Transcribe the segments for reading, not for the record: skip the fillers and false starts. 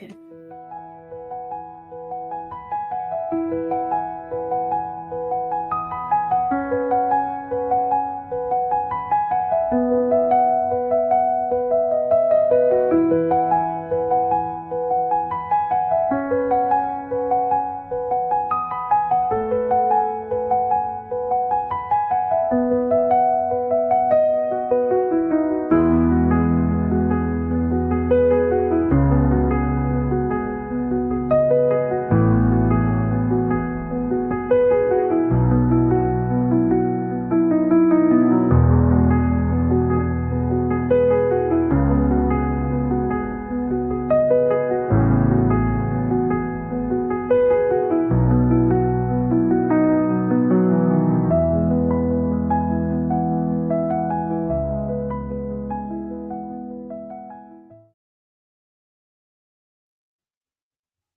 Okay.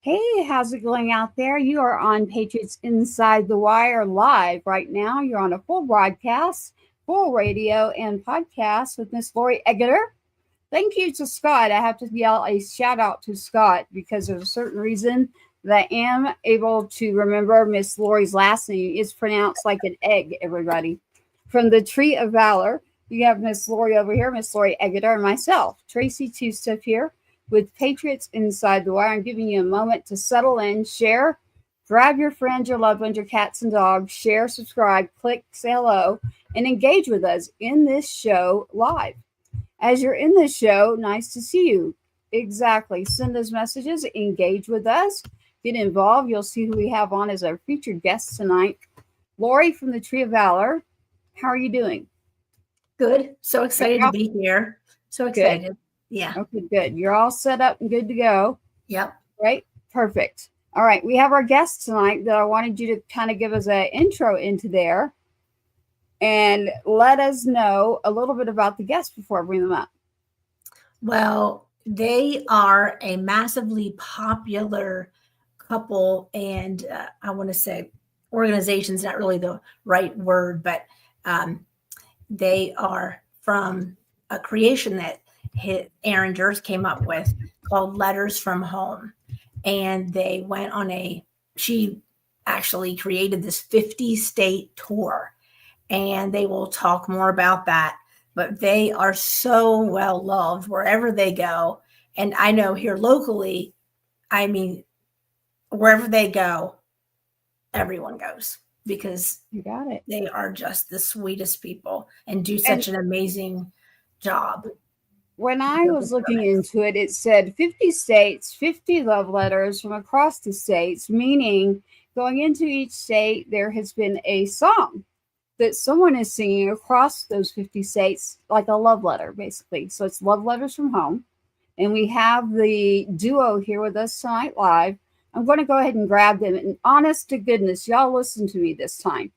Hey, how's it going out there? You are on Patriots Inside the Wire live right now. You're on a full broadcast, full radio and podcast with Miss Lori Egerter. Thank you to Scott. I have to yell a shout out to Scott because there's a certain reason that I am able to remember Miss Lori's last name. It's pronounced like an egg, everybody. From the Tree of Valor, you have Miss Lori over here, Miss Lori Egerter, and myself, Tracy Two Step here with Patriots Inside the Wire. I'm giving you a moment to settle in, share, grab your friends, your loved ones, your cats and dogs, share, subscribe, click, say hello, and engage with us in this show live. As you're in this show, nice to see you. Exactly. Send us messages, engage with us, get involved. You'll see who we have on as our featured guest tonight. Lori from the Tree of Valor. How are you doing? Good. So excited to be here. So excited. Good. Yeah. Okay, good. You're all set up and good to go. Yep. Right? Perfect. All right. We have our guest tonight that I wanted you to kind of give us an intro into there and let us know a little bit about the guest before I bring them up. Well, they are a massively popular couple, and I want to say organization's not really the right word, but they are from a creation that Erinn Dearth came up with called Letters from Home. And they went on she actually created this 50-state tour, and they will talk more about that. But they are so well loved wherever they go. And I know here locally, I mean, wherever they go, everyone goes because You got it. They are just the sweetest people and do such an amazing job. When I was looking into it, it said 50 states, 50 love letters from across the states, meaning going into each state, there has been a song that someone is singing across those 50 states, like a love letter, basically. So it's Love Letters from Home. And we have the duo here with us tonight live. I'm going to go ahead and grab them. And honest to goodness, y'all listen to me this time.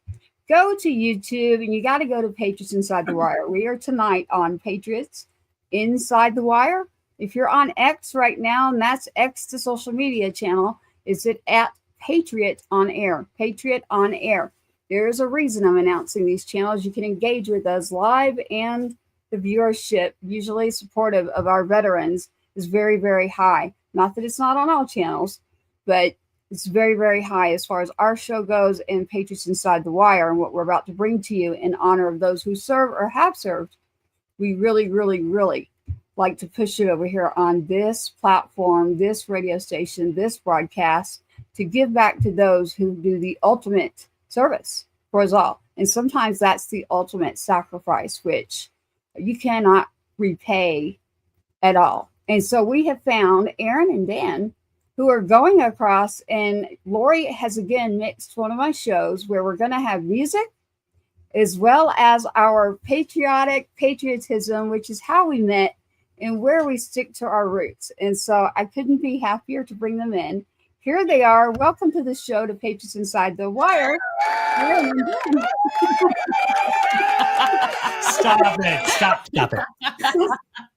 Go to YouTube, and you got to go to Patriots Inside the Wire. We are tonight on Patriots Inside the Wire. If you're on X right now, and that's X, the social media channel, is it at Patriot on Air? Patriot on Air. There is a reason I'm announcing these channels. You can engage with us live, and the viewership, usually supportive of our veterans, is very, very high. Not that it's not on all channels, but it's very, very high as far as our show goes and Patriots Inside the Wire and what we're about to bring to you in honor of those who serve or have served. We really, really, really like to push it over here on this platform, this radio station, this broadcast, to give back to those who do the ultimate service for us all. And sometimes that's the ultimate sacrifice, which you cannot repay at all. And so we have found Erinn and Dan who are going across, and Lori has again mixed one of my shows where we're going to have music as well as our patriotism, which is how we met and where we stick to our roots. And so I couldn't be happier to bring them in. Here they are. Welcome to the show, to Patriots Inside the Wire. Stop it. Stop it.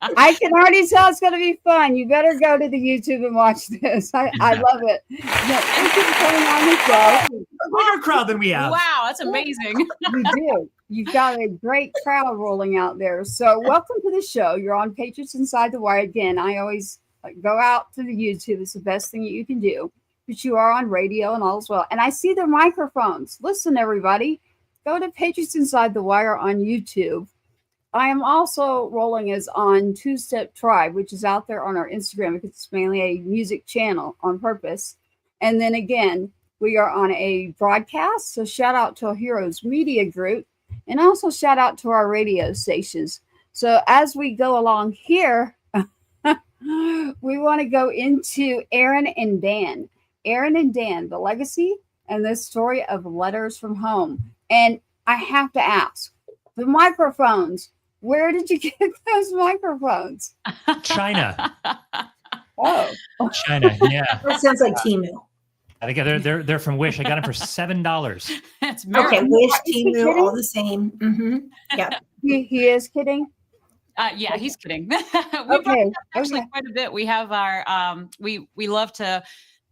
I can already tell it's going to be fun. You better go to the YouTube and watch this. I love it. Thank you for coming on the show. A bigger crowd than we have. Wow, that's amazing. You do. You've got a great crowd rolling out there. So welcome to the show. You're on Patriots Inside the Wire. Again, I always go out to the YouTube. It's the best thing you can do. But you are on radio and all as well. And I see their microphones. Listen, everybody, go to Patriots Inside the Wire on YouTube. I am also rolling as on Two Step Tribe, which is out there on our Instagram because it's mainly a music channel on purpose. And then again, we are on a broadcast. So shout out to Heroes Media Group and also shout out to our radio stations. So as we go along here, we want to go into Erinn and Dan. Erinn and Dan, the legacy and the story of letters from home. And I have to ask, the microphones, where did you get those microphones? China. Oh, China. Yeah. That sounds like Timu. I think they're from Wish. I got them for $7. That's Okay, American. Wish, Is he Timu, kidding? all the same. Yeah. he is kidding. Yeah, he's kidding. We Okay, actually okay. quite a bit. We have our we love to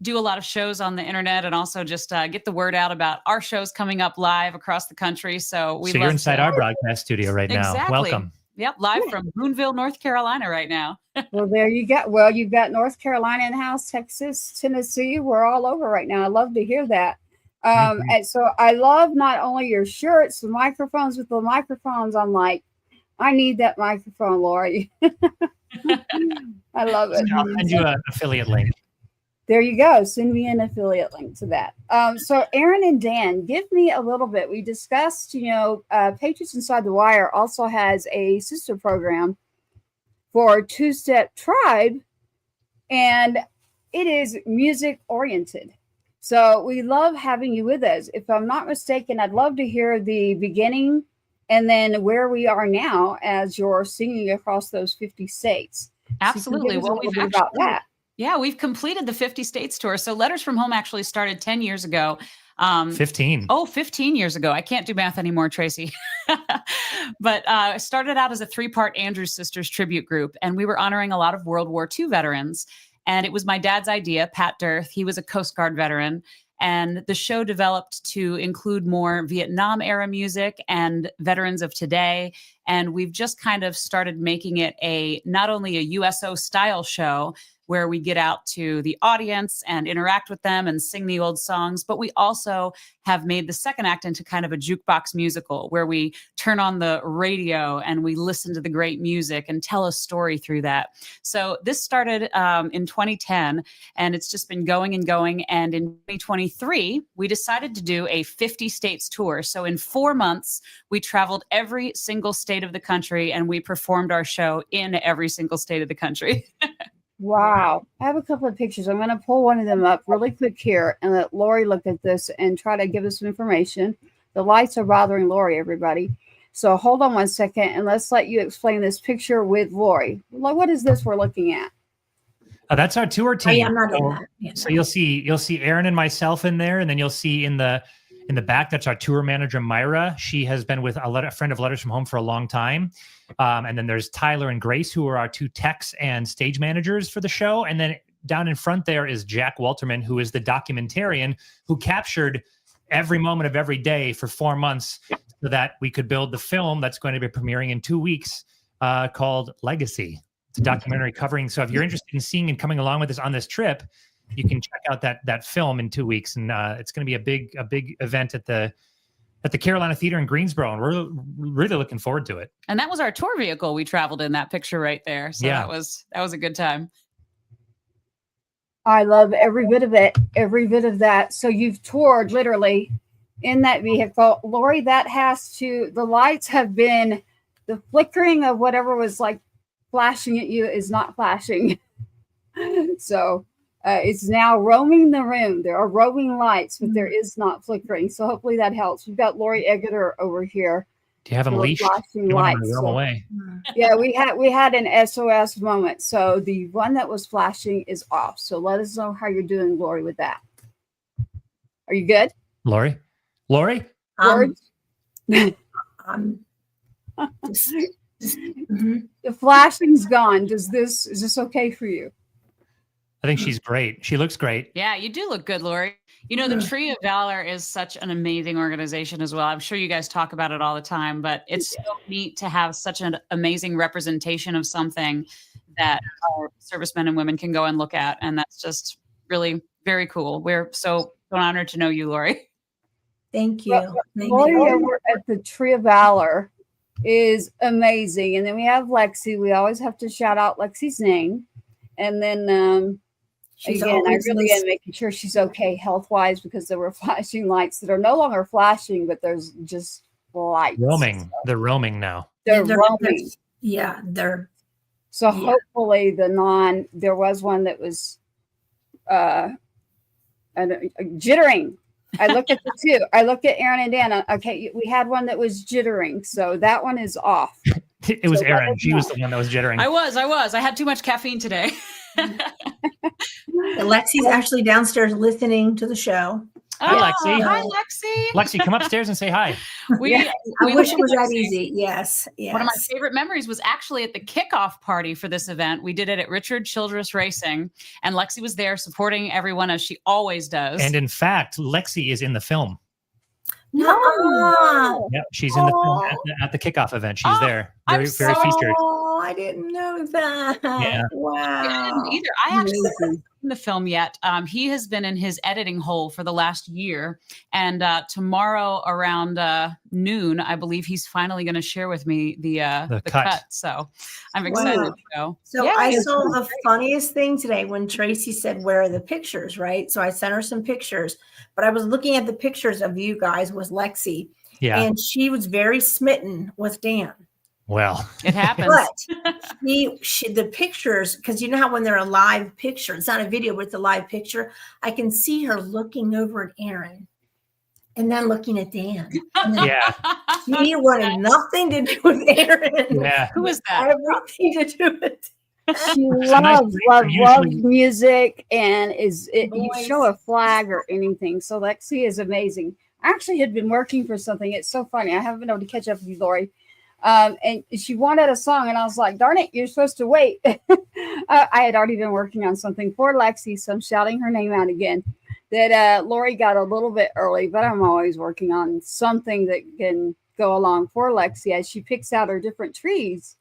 do a lot of shows on the internet and also just get the word out about our shows coming up live across the country. So So you're inside our broadcast studio right now. Exactly. Welcome. Yep, live from Boonville, North Carolina right now. Well, there you go. Well, you've got North Carolina in the house, Texas, Tennessee. We're all over right now. I love to hear that. And so I love not only your shirts, the microphones with the microphones. I'm like, I need that microphone, Lori. I love it. I'll send you an affiliate link. There you go. Send me an affiliate link to that. So Erinn and Dan, give me a little bit. We discussed, Patriots Inside the Wire also has a sister program for Two Step Tribe, and it is music oriented. So we love having you with us. If I'm not mistaken, I'd love to hear the beginning and then where we are now as you're singing across those 50 states. Absolutely. So Well, we've about that. Yeah, we've completed the 50 States tour. So Letters from Home actually started 10 years ago. 15. Oh, 15 years ago. I can't do math anymore, Tracy. But it started out as a 3-part Andrews Sisters tribute group, and we were honoring a lot of World War II veterans. And it was my dad's idea, Pat Dearth. He was a Coast Guard veteran. And the show developed to include more Vietnam era music and veterans of today. And we've just kind of started making it not only a USO style show where we get out to the audience and interact with them and sing the old songs, but we also have made the second act into kind of a jukebox musical where we turn on the radio and we listen to the great music and tell a story through that. So this started in 2010, and it's just been going and going. And in 2023, we decided to do a 50 states tour. So in 4 months, we traveled every single state of the country and we performed our show in every single state of the country. Wow. I have a couple of pictures. I'm going to pull one of them up really quick here and let Lori look at this and try to give us some information. The lights are bothering Lori, everybody. So hold on one second and let's let you explain this picture with Lori. What is this we're looking at? That's our tour team. Oh, yeah, I'm not in that. Yeah. So you'll see Erinn and myself in there, and then you'll see in the back, that's our tour manager, Myra. She has been with a friend of Letters from Home for a long time. And then there's Tyler and Grace, who are our 2 techs and stage managers for the show. And then down in front there is Jack Walterman, who is the documentarian who captured every moment of every day for 4 months so that we could build the film that's going to be premiering in 2 weeks called Legacy. It's a documentary covering. So if you're interested in seeing and coming along with us on this trip, you can check out that film in 2 weeks. And it's going to be a big event at the Carolina Theater in Greensboro, and we're really looking forward to it. And that was our tour vehicle we traveled in, that picture right there. So Yeah. that was a good time. I love every bit of it, every bit of that. So you've toured literally in that vehicle. Lori, the lights have been, the flickering of whatever was like flashing at you is not flashing. So it's now roaming the room. There are roaming lights, but there is not flickering. So hopefully that helps. We've got Lori Egerter over here. Do you have them with leashed? flashing You want them lights. to roam So- away. yeah, we had an SOS moment. So the one that was flashing is off. So let us know how you're doing, Lori, with that. Are you good? Lori? Lori? Mhm. The flashing's gone. Is this okay for you? I think she's great. She looks great. Yeah, you do look good, Lori. You know, the Tree of Valor is such an amazing organization as well. I'm sure you guys talk about it all the time, but it's so neat to have such an amazing representation of something that our servicemen and women can go and look at. And that's just really very cool. We're so honored to know you, Lori. Thank you. Lori over at the Tree of Valor is amazing. And then we have Lexi. We always have to shout out Lexi's name. And then again, I really am making sure she's okay health-wise, because there were flashing lights that are no longer flashing, but there's just lights. Roaming. They're roaming now. They're roaming. Yeah, they're. So hopefully there was one that was jittering. I looked at the two. I looked at Erinn and Dan. Okay, we had one that was jittering, so that one is off. It was Erinn. She was the one that was jittering. I was. I had too much caffeine today. Lexi's actually downstairs listening to the show. Hi, Lexi. Hi, Lexi. Lexi, come upstairs and say hi. I wish it was that easy. Yes. One of my favorite memories was actually at the kickoff party for this event. We did it at Richard Childress Racing, and Lexi was there supporting everyone, as she always does. And in fact, Lexi is in the film. No. Yep, she's in the film at the kickoff event. She's there. Very featured. Oh, I didn't know that. Yeah. Wow. I didn't either. I actually haven't seen the film yet. He has been in his editing hole for the last year. And tomorrow around noon, I believe he's finally going to share with me the cut. So I'm excited to go. So I saw the funniest thing today when Tracy said, where are the pictures, right? So I sent her some pictures, but I was looking at the pictures of you guys with Lexi. Yeah. And she was very smitten with Dan. Well, it happens. But the pictures, because you know how when they're a live picture, it's not a video, but it's a live picture. I can see her looking over at Erinn and then looking at Dan. Yeah. She wanted nothing to do with Erinn. Yeah. Who is that? Everything to do with She loves music, and you show a flag or anything. So Lexi is amazing. I actually had been working for something. It's so funny. I haven't been able to catch up with you, Lori. And she wanted a song, and I was like, darn it, you're supposed to wait. I had already been working on something for Lexi, so I'm shouting her name out again. That Lori got a little bit early, but I'm always working on something that can go along for Lexi as she picks out her different trees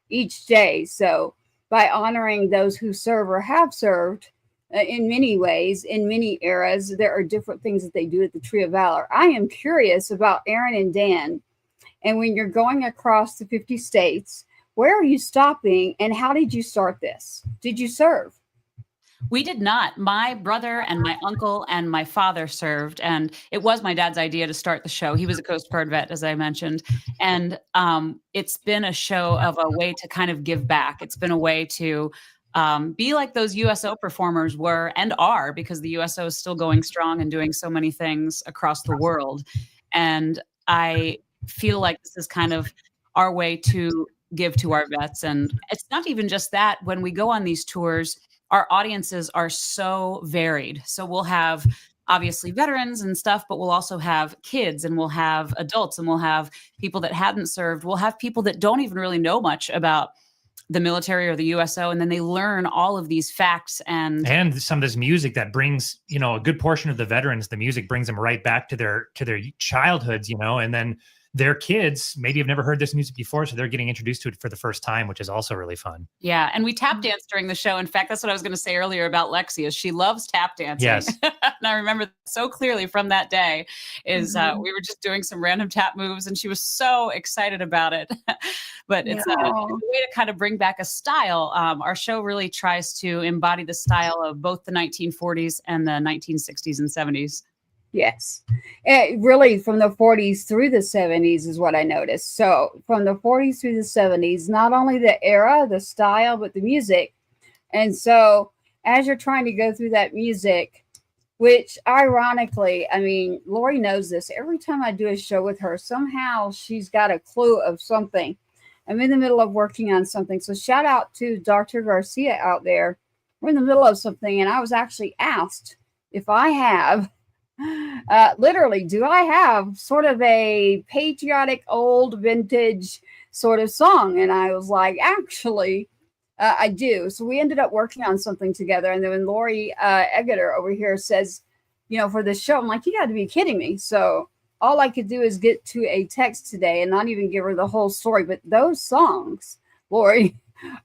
each day. So by honoring those who serve or have served in many ways, in many eras, there are different things that they do at the Tree of Valor. I am curious about Erinn and Dan. And when you're going across the 50 states, where are you stopping, and how did you start this? Did you serve? We did not. My brother and my uncle and my father served, and it was my dad's idea to start the show. He was a Coast Guard vet, as I mentioned, and it's been a show of a way to kind of give back. It's been a way to be like those USO performers were and are, because the USO is still going strong and doing so many things across the world. And I feel like this is kind of our way to give to our vets. And it's not even just that. When we go on these tours, our audiences are so varied. So we'll have obviously veterans and stuff, but we'll also have kids, and we'll have adults, and we'll have people that hadn't served. We'll have people that don't even really know much about the military or the USO, and then they learn all of these facts and some of this music that brings, a good portion of the veterans, the music brings them right back to their childhoods, and then their kids maybe have never heard this music before, so they're getting introduced to it for the first time, which is also really fun. Yeah, and we tap dance during the show. In fact, that's what I was going to say earlier about Lexi, is she loves tap dancing. Yes. And I remember so clearly from that day is we were just doing some random tap moves, and she was so excited about it. But it's a way to kind of bring back a style. Our show really tries to embody the style of both the 1940s and the 1960s and 70s. Yes. Really from the 40s through the 70s is what I noticed. So from the 40s through the 70s, not only the era, the style, but the music. And so as you're trying to go through that music, which ironically, I mean, Lori knows this. Every time I do a show with her, somehow she's got a clue of something. I'm in the middle of working on something. So shout out to Dr. Garcia out there. We're in the middle of something, and I was actually asked if I have literally, do I have sort of a patriotic old vintage sort of song? And I was like, actually, I do. So we ended up working on something together. And then when Lori Egerter over here says, for this show, I'm like, you got to be kidding me. So all I could do is get to a text today and not even give her the whole story. But those songs, Lori,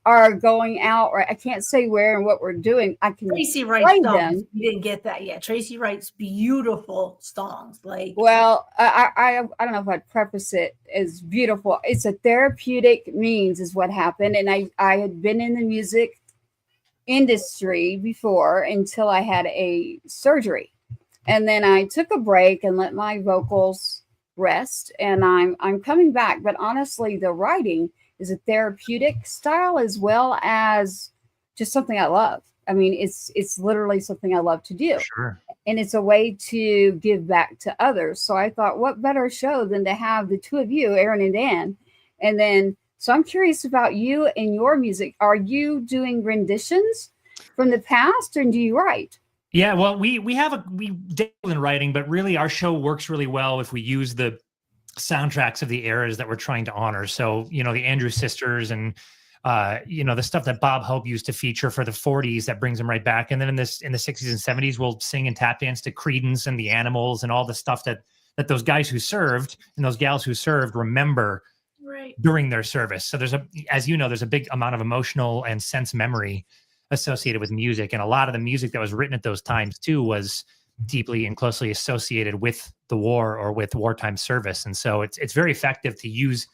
are going out, or I can't say where and what we're doing. I can Tracy writes play songs. them. You didn't get that yet. Tracy writes beautiful songs. Like, Well, I don't know if I'd preface it as beautiful. It's a therapeutic means is what happened. And I had been in the music industry before until I had a surgery. And then I took a break and let my vocals rest. And I'm coming back. But honestly, the writing is a therapeutic style as well as just something I love. I mean, it's literally something I love to do. Sure. And it's a way to give back to others. So I thought, what better show than to have the two of you, Erinn and Dan? And then, so I'm curious about you and your music. Are you doing renditions from the past, or do you write? Yeah, well, we dabble in writing, but really our show works really well if we use the soundtracks of the eras that we're trying to honor. So, the Andrews Sisters and the stuff that Bob Hope used to feature for the 40s, that brings them right back. And then in the 60s and 70s, we'll sing and tap dance to Creedence and the Animals and all the stuff that those guys who served and those gals who served remember right. during their service. So there's a big amount of emotional and sense memory associated with music. And a lot of the music that was written at those times too was deeply and closely associated with the war or with wartime service. And so it's very effective to use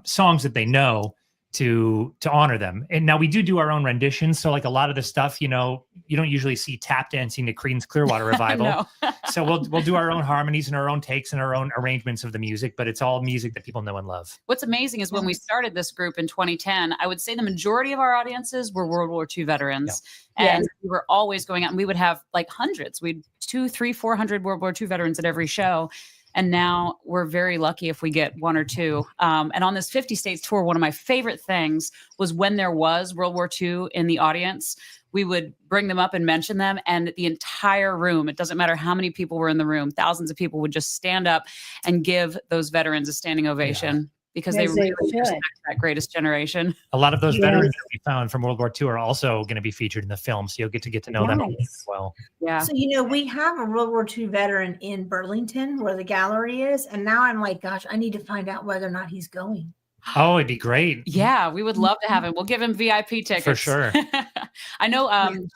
songs that they know to honor them. And now we do our own renditions. So like a lot of the stuff, you don't usually see tap dancing to Creedence Clearwater Revival. So we'll do our own harmonies and our own takes and our own arrangements of the music, but it's all music that people know and love. What's amazing is when we started this group in 2010, I would say the majority of our audiences were World War II veterans. Yeah. And we were always going out, and we would have like hundreds. We'd 200, 300, 400 World War II veterans at every show. And now we're very lucky if we get one or two. And on this 50 states tour, one of my favorite things was when there was World War II in the audience, we would bring them up and mention them. And the entire room, it doesn't matter how many people were in the room, thousands of people would just stand up and give those veterans a standing ovation. Because they really respect that greatest generation. A lot of those veterans that we found from World War II are also going to be featured in the film, so you'll get to know them as well. Yeah. So we have a World War II veteran in Burlington where the gallery is, and now I'm like, gosh, I need to find out whether or not he's going. Oh, it'd be great. Yeah, we would love to have him. We'll give him VIP tickets for sure. I know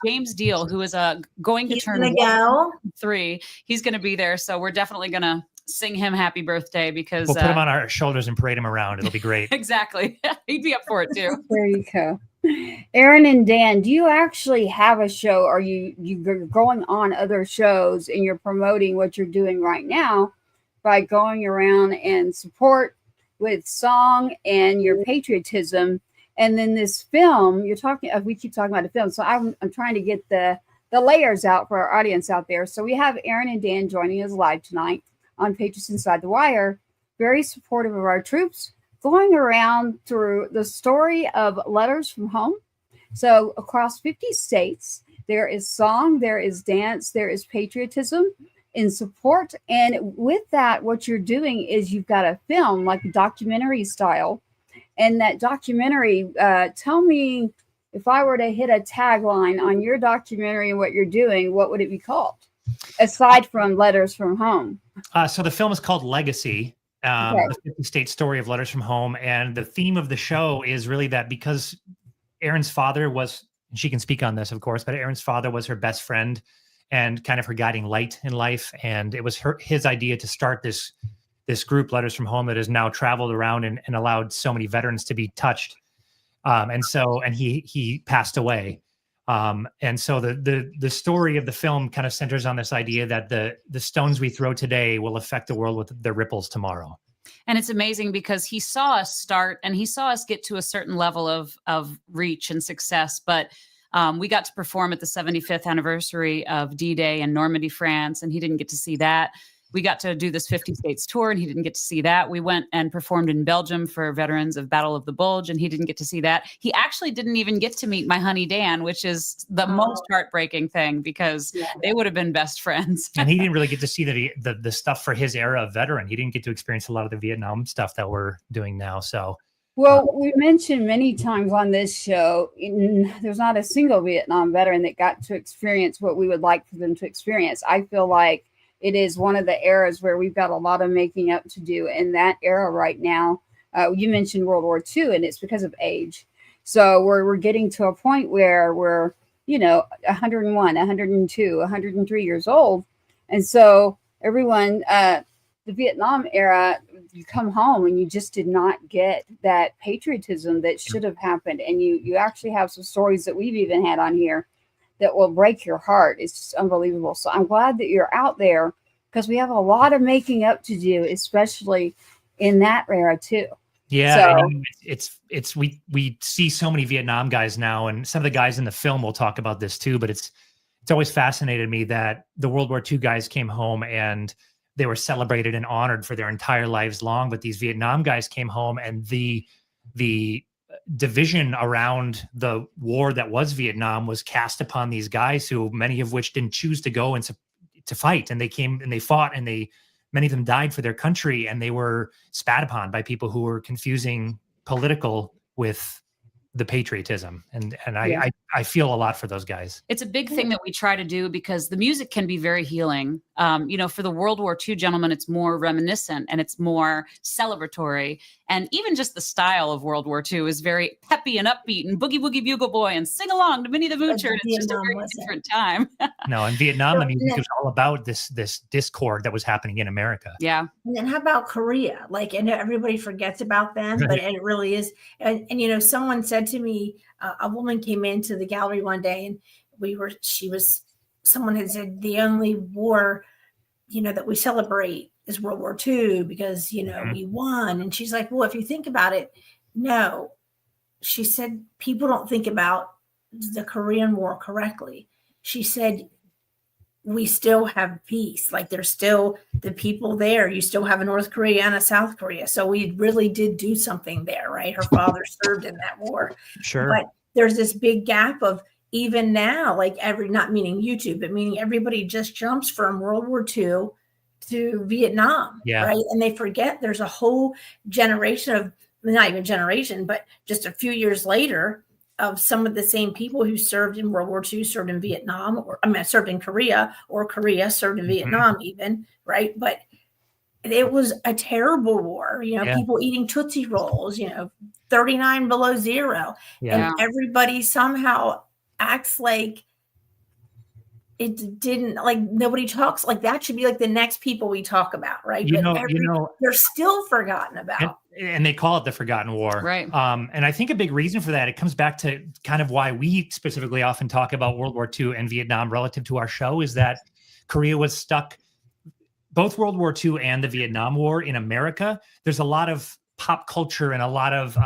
James Deal, who is going to turn 3. He's going to be there, so we're definitely going to sing him happy birthday because we'll put him on our shoulders and parade him around. It'll be great. Exactly. He'd be up for it too. There you go. Erinn and Dan, do you actually have a show? Are you're going on other shows and you're promoting what you're doing right now by going around and support with song and your patriotism? And then this film, we keep talking about the film. So I'm trying to get the layers out for our audience out there. So we have Erinn and Dan joining us live tonight on Patriots Inside the Wire, very supportive of our troops, going around through the story of letters from home. So across 50 states, there is song, there is dance, there is patriotism in support. And with that, what you're doing is you've got a film, like a documentary style. And that documentary, tell me, if I were to hit a tagline on your documentary and what you're doing, what would it be called? Aside from Letters from Home. So the film is called Legacy, the 50-state story of letters from home. And the theme of the show is really that because Erinn's father was, and she can speak on this, of course, but Erinn's father was her best friend and kind of her guiding light in life. And it was his idea to start this group, Letters from Home, that has now traveled around and allowed so many veterans to be touched. And he passed away. And so the story of the film kind of centers on this idea that the stones we throw today will affect the world with their ripples tomorrow. And it's amazing because he saw us start and he saw us get to a certain level of reach and success. But we got to perform at the 75th anniversary of D-Day in Normandy, France, and he didn't get to see that. We got to do this 50 states tour and he didn't get to see that. We went and performed in Belgium for veterans of Battle of the Bulge and he didn't get to see that. He actually didn't even get to meet my honey Dan, which is the most heartbreaking thing because they would have been best friends. And he didn't really get to see the stuff for his era of veteran. He didn't get to experience a lot of the Vietnam stuff that we're doing now. So, well, we mentioned many times on this show, there's not a single Vietnam veteran that got to experience what we would like for them to experience. I feel like it is one of the eras where we've got a lot of making up to do in that era right now. You mentioned World War II, and it's because of age. So we're getting to a point where we're, 101, 102, 103 years old. And so everyone, the Vietnam era, you come home and you just did not get that patriotism that should have happened. And you actually have some stories that we've even had on here that will break your heart. It's just unbelievable. So I'm glad that you're out there, because we have a lot of making up to do, especially in that era too. Yeah, so, we see so many Vietnam guys now, and some of the guys in the film will talk about this too. But it's always fascinated me that the World War II guys came home and they were celebrated and honored for their entire lives long. But these Vietnam guys came home, and the division around the war that was Vietnam was cast upon these guys, who many of which didn't choose to go and to fight, and they came and they fought, and many of them died for their country, and they were spat upon by people who were confusing political with the patriotism. And I feel a lot for those guys. It's a big thing that we try to do, because the music can be very healing. For the World War II gentlemen, it's more reminiscent and it's more celebratory. And even just the style of World War II is very peppy and upbeat and boogie woogie bugle boy and sing along to Minnie the Moocher. It's just a very different time. No, in Vietnam, the music was all about this discord that was happening in America. Yeah. And then how about Korea? And everybody forgets about them, but it really is. And someone said to me, a woman came into the gallery one day, and someone had said the only war, that we celebrate is World War II because, we won. And she's like, well, if you think about it, no, she said, people don't think about the Korean War correctly. She said, we still have peace. There's still the people there. You still have a North Korea and a South Korea. So we really did do something there, right? Her father served in that war. Sure. But there's this big gap of, even now, not meaning YouTube, but meaning everybody just jumps from World War II to Vietnam, right? And they forget there's a whole generation of, not even generation, but just a few years later, of some of the same people who served in World War II, served in Vietnam, served in Korea, or Korea served in Vietnam even, right? But it was a terrible war, people eating Tootsie Rolls, 39 below zero. And everybody somehow acts like it didn't, nobody talks, that should be the next people we talk about, right? They're still forgotten about. And they call it the Forgotten War. Right. And I think a big reason for that, it comes back to kind of why we specifically often talk about World War II and Vietnam relative to our show, is that Korea was stuck, both World War II and the Vietnam War in America. There's a lot of pop culture and a lot of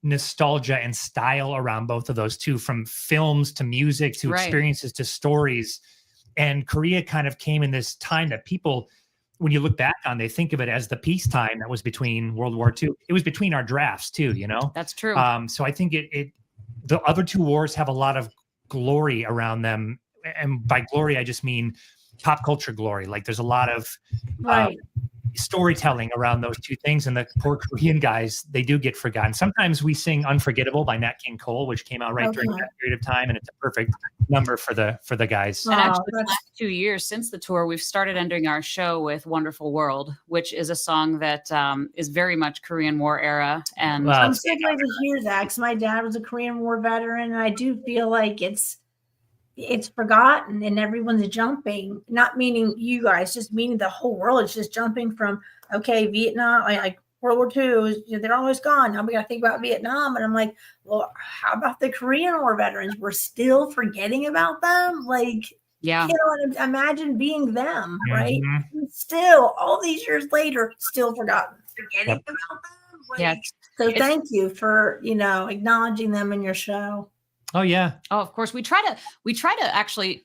nostalgia and style around both of those two, from films to music to experiences to stories. And Korea kind of came in this time that people, when you look back on, they think of it as the peacetime that was between World War II. It was between our drafts too, That's true. So I think the other two wars have a lot of glory around them. And by glory, I just mean pop culture glory. There's a lot of storytelling around those two things, and the poor Korean guys, they do get forgotten. Sometimes we sing Unforgettable by Nat King Cole, which came out during that period of time, and it's a perfect number for the guys. And actually, the last 2 years since the tour, we've started ending our show with Wonderful World, which is a song that is very much Korean War era. And I'm so glad to hear that, because my dad was a Korean War veteran, and I do feel like it's forgotten and everyone's jumping, not meaning you guys, just meaning the whole world is just jumping from, Vietnam, World War II, they're almost gone. Now we got to think about Vietnam. And I'm like, well, how about the Korean War veterans? We're still forgetting about them. Imagine being them, right? And still, all these years later, still forgotten, forgetting about them. So thank you for, acknowledging them in your show. Oh yeah. Oh, of course. We try to actually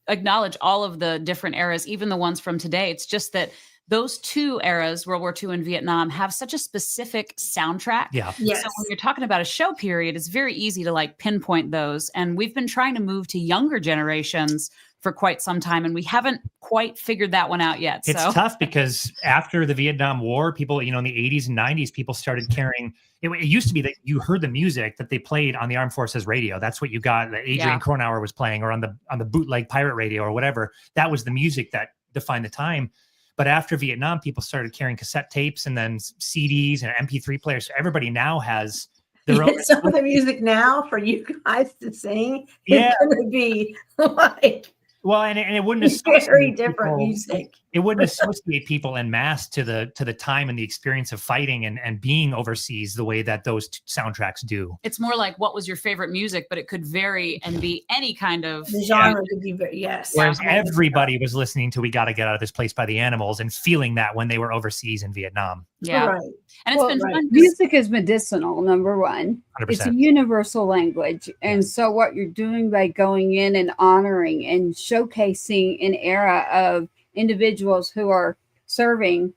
acknowledge all of the different eras, even the ones from today. It's just that those two eras, World War II and Vietnam, have such a specific soundtrack. Yeah. Yes. So when you're talking about a show period, it's very easy to pinpoint those. And we've been trying to move to younger generations for quite some time, and we haven't quite figured that one out yet. It's tough because after the Vietnam War, people, in the 80s and 90s, people started carrying. It used to be that you heard the music that they played on the Armed Forces radio. That's what you got. That Adrian Cronauer was playing, or on the bootleg pirate radio or whatever. That was the music that defined the time. But after Vietnam, people started carrying cassette tapes and then CDs and MP3 players. So everybody now has some of the music now for you guys to sing Yeah. is going to be like Well, and it wouldn't very different music. It wouldn't associate people en masse to the time and the experience of fighting and being overseas the way that those soundtracks do. It's more like what was your favorite music, but it could vary and be any kind of the genre could be very, yes. Whereas everybody was listening to "We Got to Get Out of This Place" by the Animals and feeling that when they were overseas in Vietnam. Yeah, Right. and it's been fun. Music is medicinal, number one. 100%. It's a universal language. And so what you're doing by going in and honoring and showcasing an era of individuals who are serving,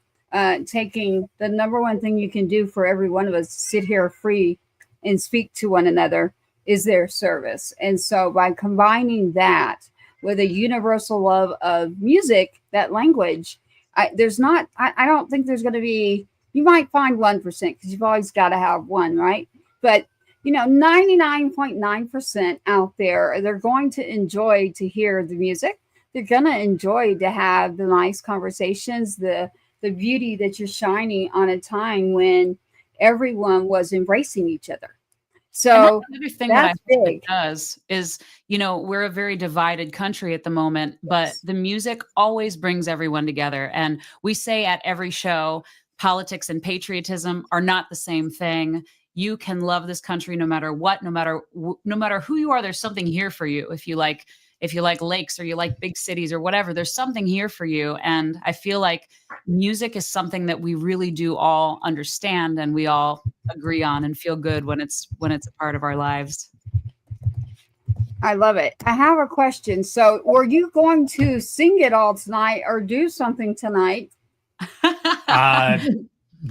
taking the number one thing you can do for every one of us, sit here free and speak to one another, is their service. And so by combining that with a universal love of music, that language, I don't think there's going to be, you might find 1% because you've always got to have one, right? But 99.9% out there, they're going to enjoy to hear the music. They're going to enjoy to have the nice conversations, the beauty that you're shining on a time when everyone was embracing each other. So another thing that's that I think big. it does is, we're a very divided country at the moment, but the music always brings everyone together. And we say at every show, politics and patriotism are not the same thing. You can love this country no matter what, no matter who you are. There's something here for you. If you like lakes or you like big cities or whatever, there's something here for you. And I feel like music is something that we really do all understand and we all agree on and feel good when it's a part of our lives. I love it. I have a question. So were you going to sing it all tonight or do something tonight?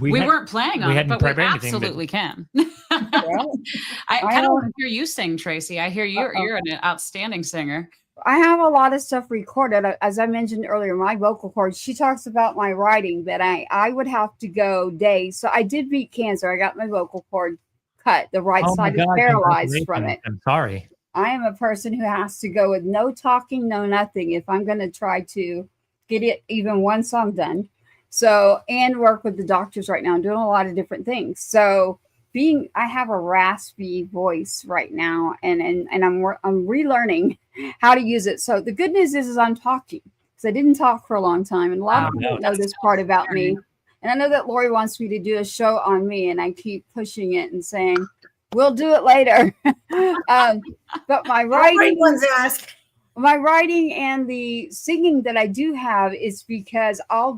We weren't planning on it, but we absolutely can. I kind of want to hear you sing, Tracy. I hear you're an outstanding singer. I have a lot of stuff recorded. As I mentioned earlier, my vocal cords, she talks about my writing, but I would have to go days. So I did beat cancer. I got my vocal cord cut. The right side is paralyzed from it. I'm sorry. I am a person who has to go with no talking, no nothing if I'm going to try to get it even one song done. So, and work with the doctors right now. I'm doing a lot of different things. So I have a raspy voice right now and I'm relearning how to use it. So the good news is I'm talking because I didn't talk for a long time. And a lot of people know this part about me. And I know that Lori wants me to do a show on me and I keep pushing it and saying, we'll do it later. But my writing and the singing that I do have is because I'll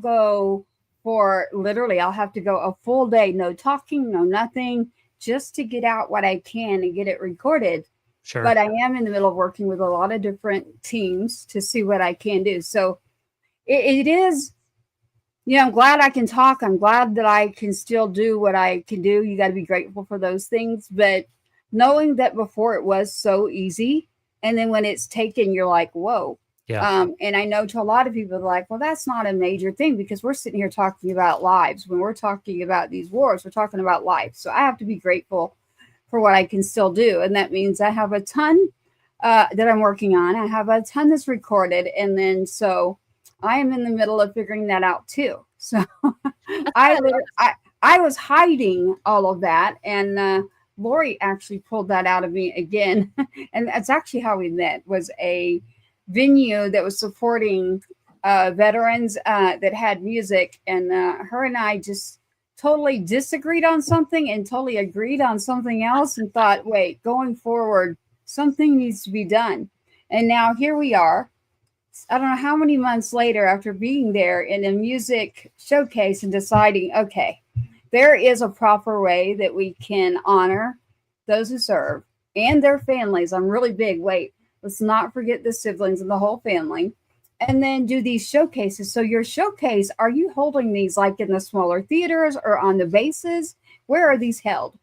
have to go a full day, no talking, no nothing, just to get out what I can and get it recorded. Sure. But I am in the middle of working with a lot of different teams to see what I can do. So it is, I'm glad I can talk. I'm glad that I can still do what I can do. You got to be grateful for those things. But knowing that before it was so easy, and then when it's taken, you're like, whoa. Yeah. And I know to a lot of people, they're like, well, that's not a major thing because we're sitting here talking about lives. When we're talking about these wars, we're talking about life. So I have to be grateful for what I can still do. And that means I have a ton that I'm working on. I have a ton that's recorded. And then so I am in the middle of figuring that out too. So I was hiding all of that. And Lori actually pulled that out of me again. And that's actually how we met, was a venue that was supporting veterans that had music. And her and I just totally disagreed on something and totally agreed on something else and thought, wait, going forward, something needs to be done. And now here we are. I don't know how many months later after being there in a music showcase and deciding, okay, there is a proper way that we can honor those who serve and their families. I'm really big. Wait, let's not forget the siblings and the whole family. And then do these showcases. So your showcase, are you holding these like in the smaller theaters or on the bases? Where are these held?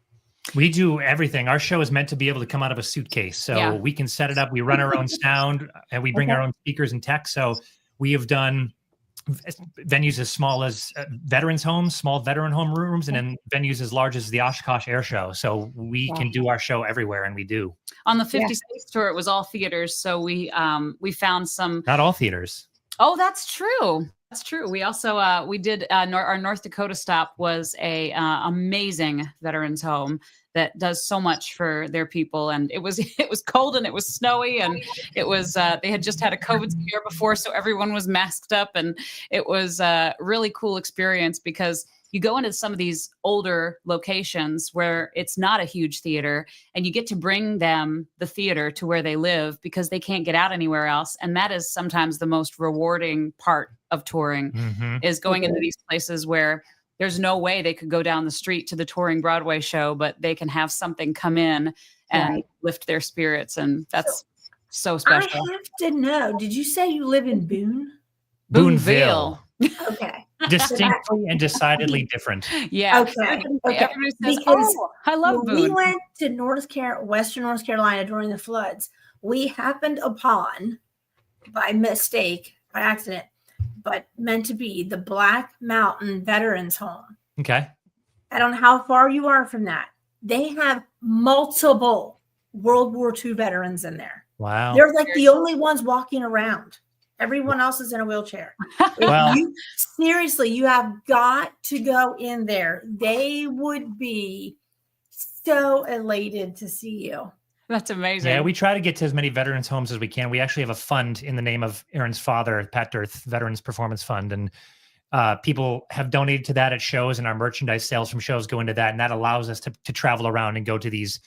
We do everything. Our show is meant to be able to come out of a suitcase. So we can set it up. We run our own sound and we bring our own speakers and tech. So we have done venues as small as veterans homes, small veteran home rooms, and then venues as large as the Oshkosh Air Show. So we can do our show everywhere, and we do. On the 50 States tour, it was all theaters. So we found some. Not all theaters. Oh, that's true. That's true. We also we did our North Dakota stop was a amazing veterans home that does so much for their people, and it was cold and it was snowy, and it was they had just had a COVID scare before, so everyone was masked up, and it was a really cool experience because you go into some of these older locations where it's not a huge theater, and you get to bring them the theater to where they live because they can't get out anywhere else. And that is sometimes the most rewarding part of touring, is going into these places where there's no way they could go down the street to the touring Broadway show, but they can have something come in and lift their spirits. And that's so special. I have to know, did you say you live in Boone? Boonville. Okay. Distinctly and decidedly different. Yeah. Okay. Everybody says, Because I love when Boone. we went to Western North Carolina during the floods, we happened upon, by mistake, by accident, but meant to be, the Black Mountain Veterans Home. Okay. I don't know how far you are from that. They have multiple World War II veterans in there. Wow. They're like the only ones walking around. Everyone else is in a wheelchair. Well, Seriously, you have got to go in there. They would be so elated to see you. That's amazing. yeah, we try to get to as many veterans homes as we can. We actually have a fund in the name of Erinn's father, Pat Dearth Veterans Performance Fund. And people have donated to that at shows, and our merchandise sales from shows go into that. And that allows us to travel around and go to these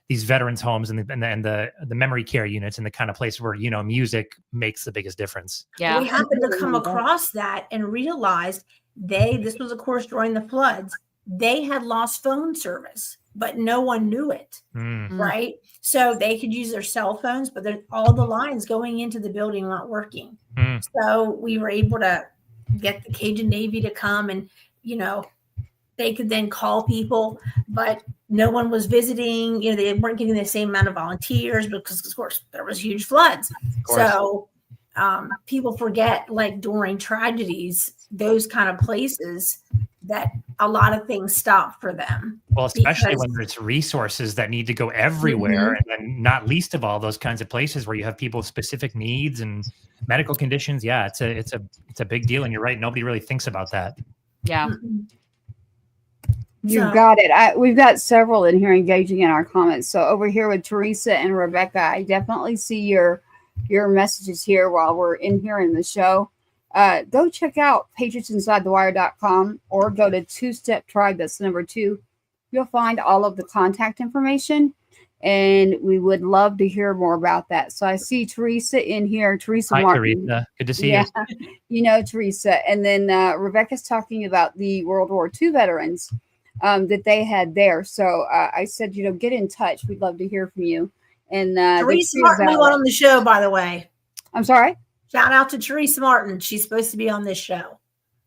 veterans homes and the memory care units, and the kind of place where, music makes the biggest difference. Yeah. We happened to come across that and realized this was, of course, during the floods. They had lost phone service, but no one knew it, right? So they could use their cell phones, but all the lines going into the building weren't working. So we were able to get the Cajun Navy to come, and, they could then call people, but no one was visiting. They weren't getting the same amount of volunteers because, of course, there was huge floods. So people forget, like during tragedies, those kind of places, that a lot of things stop for them. Well, especially when there's resources that need to go everywhere, and then not least of all those kinds of places where you have people with specific needs and medical conditions. Yeah, it's a big deal, and you're right. Nobody really thinks about that. Yeah. You've got it. We've got several in here engaging in our comments. So over here with Teresa and Rebecca, I definitely see your messages here while we're in here in the show. Go check out patriotsinsidethewire.com or go to Two Step Tribe. That's the number 2. You'll find all of the contact information, and we would love to hear more about that. So I see Teresa in here. Teresa Hi, Martin. Teresa. Good to see you. Teresa. And then Rebecca's talking about the World War II veterans that they had there. So I said, get in touch. We'd love to hear from you. And Teresa Martin, we want on the show, by the way. I'm sorry? Shout out to Teresa Martin. She's supposed to be on this show.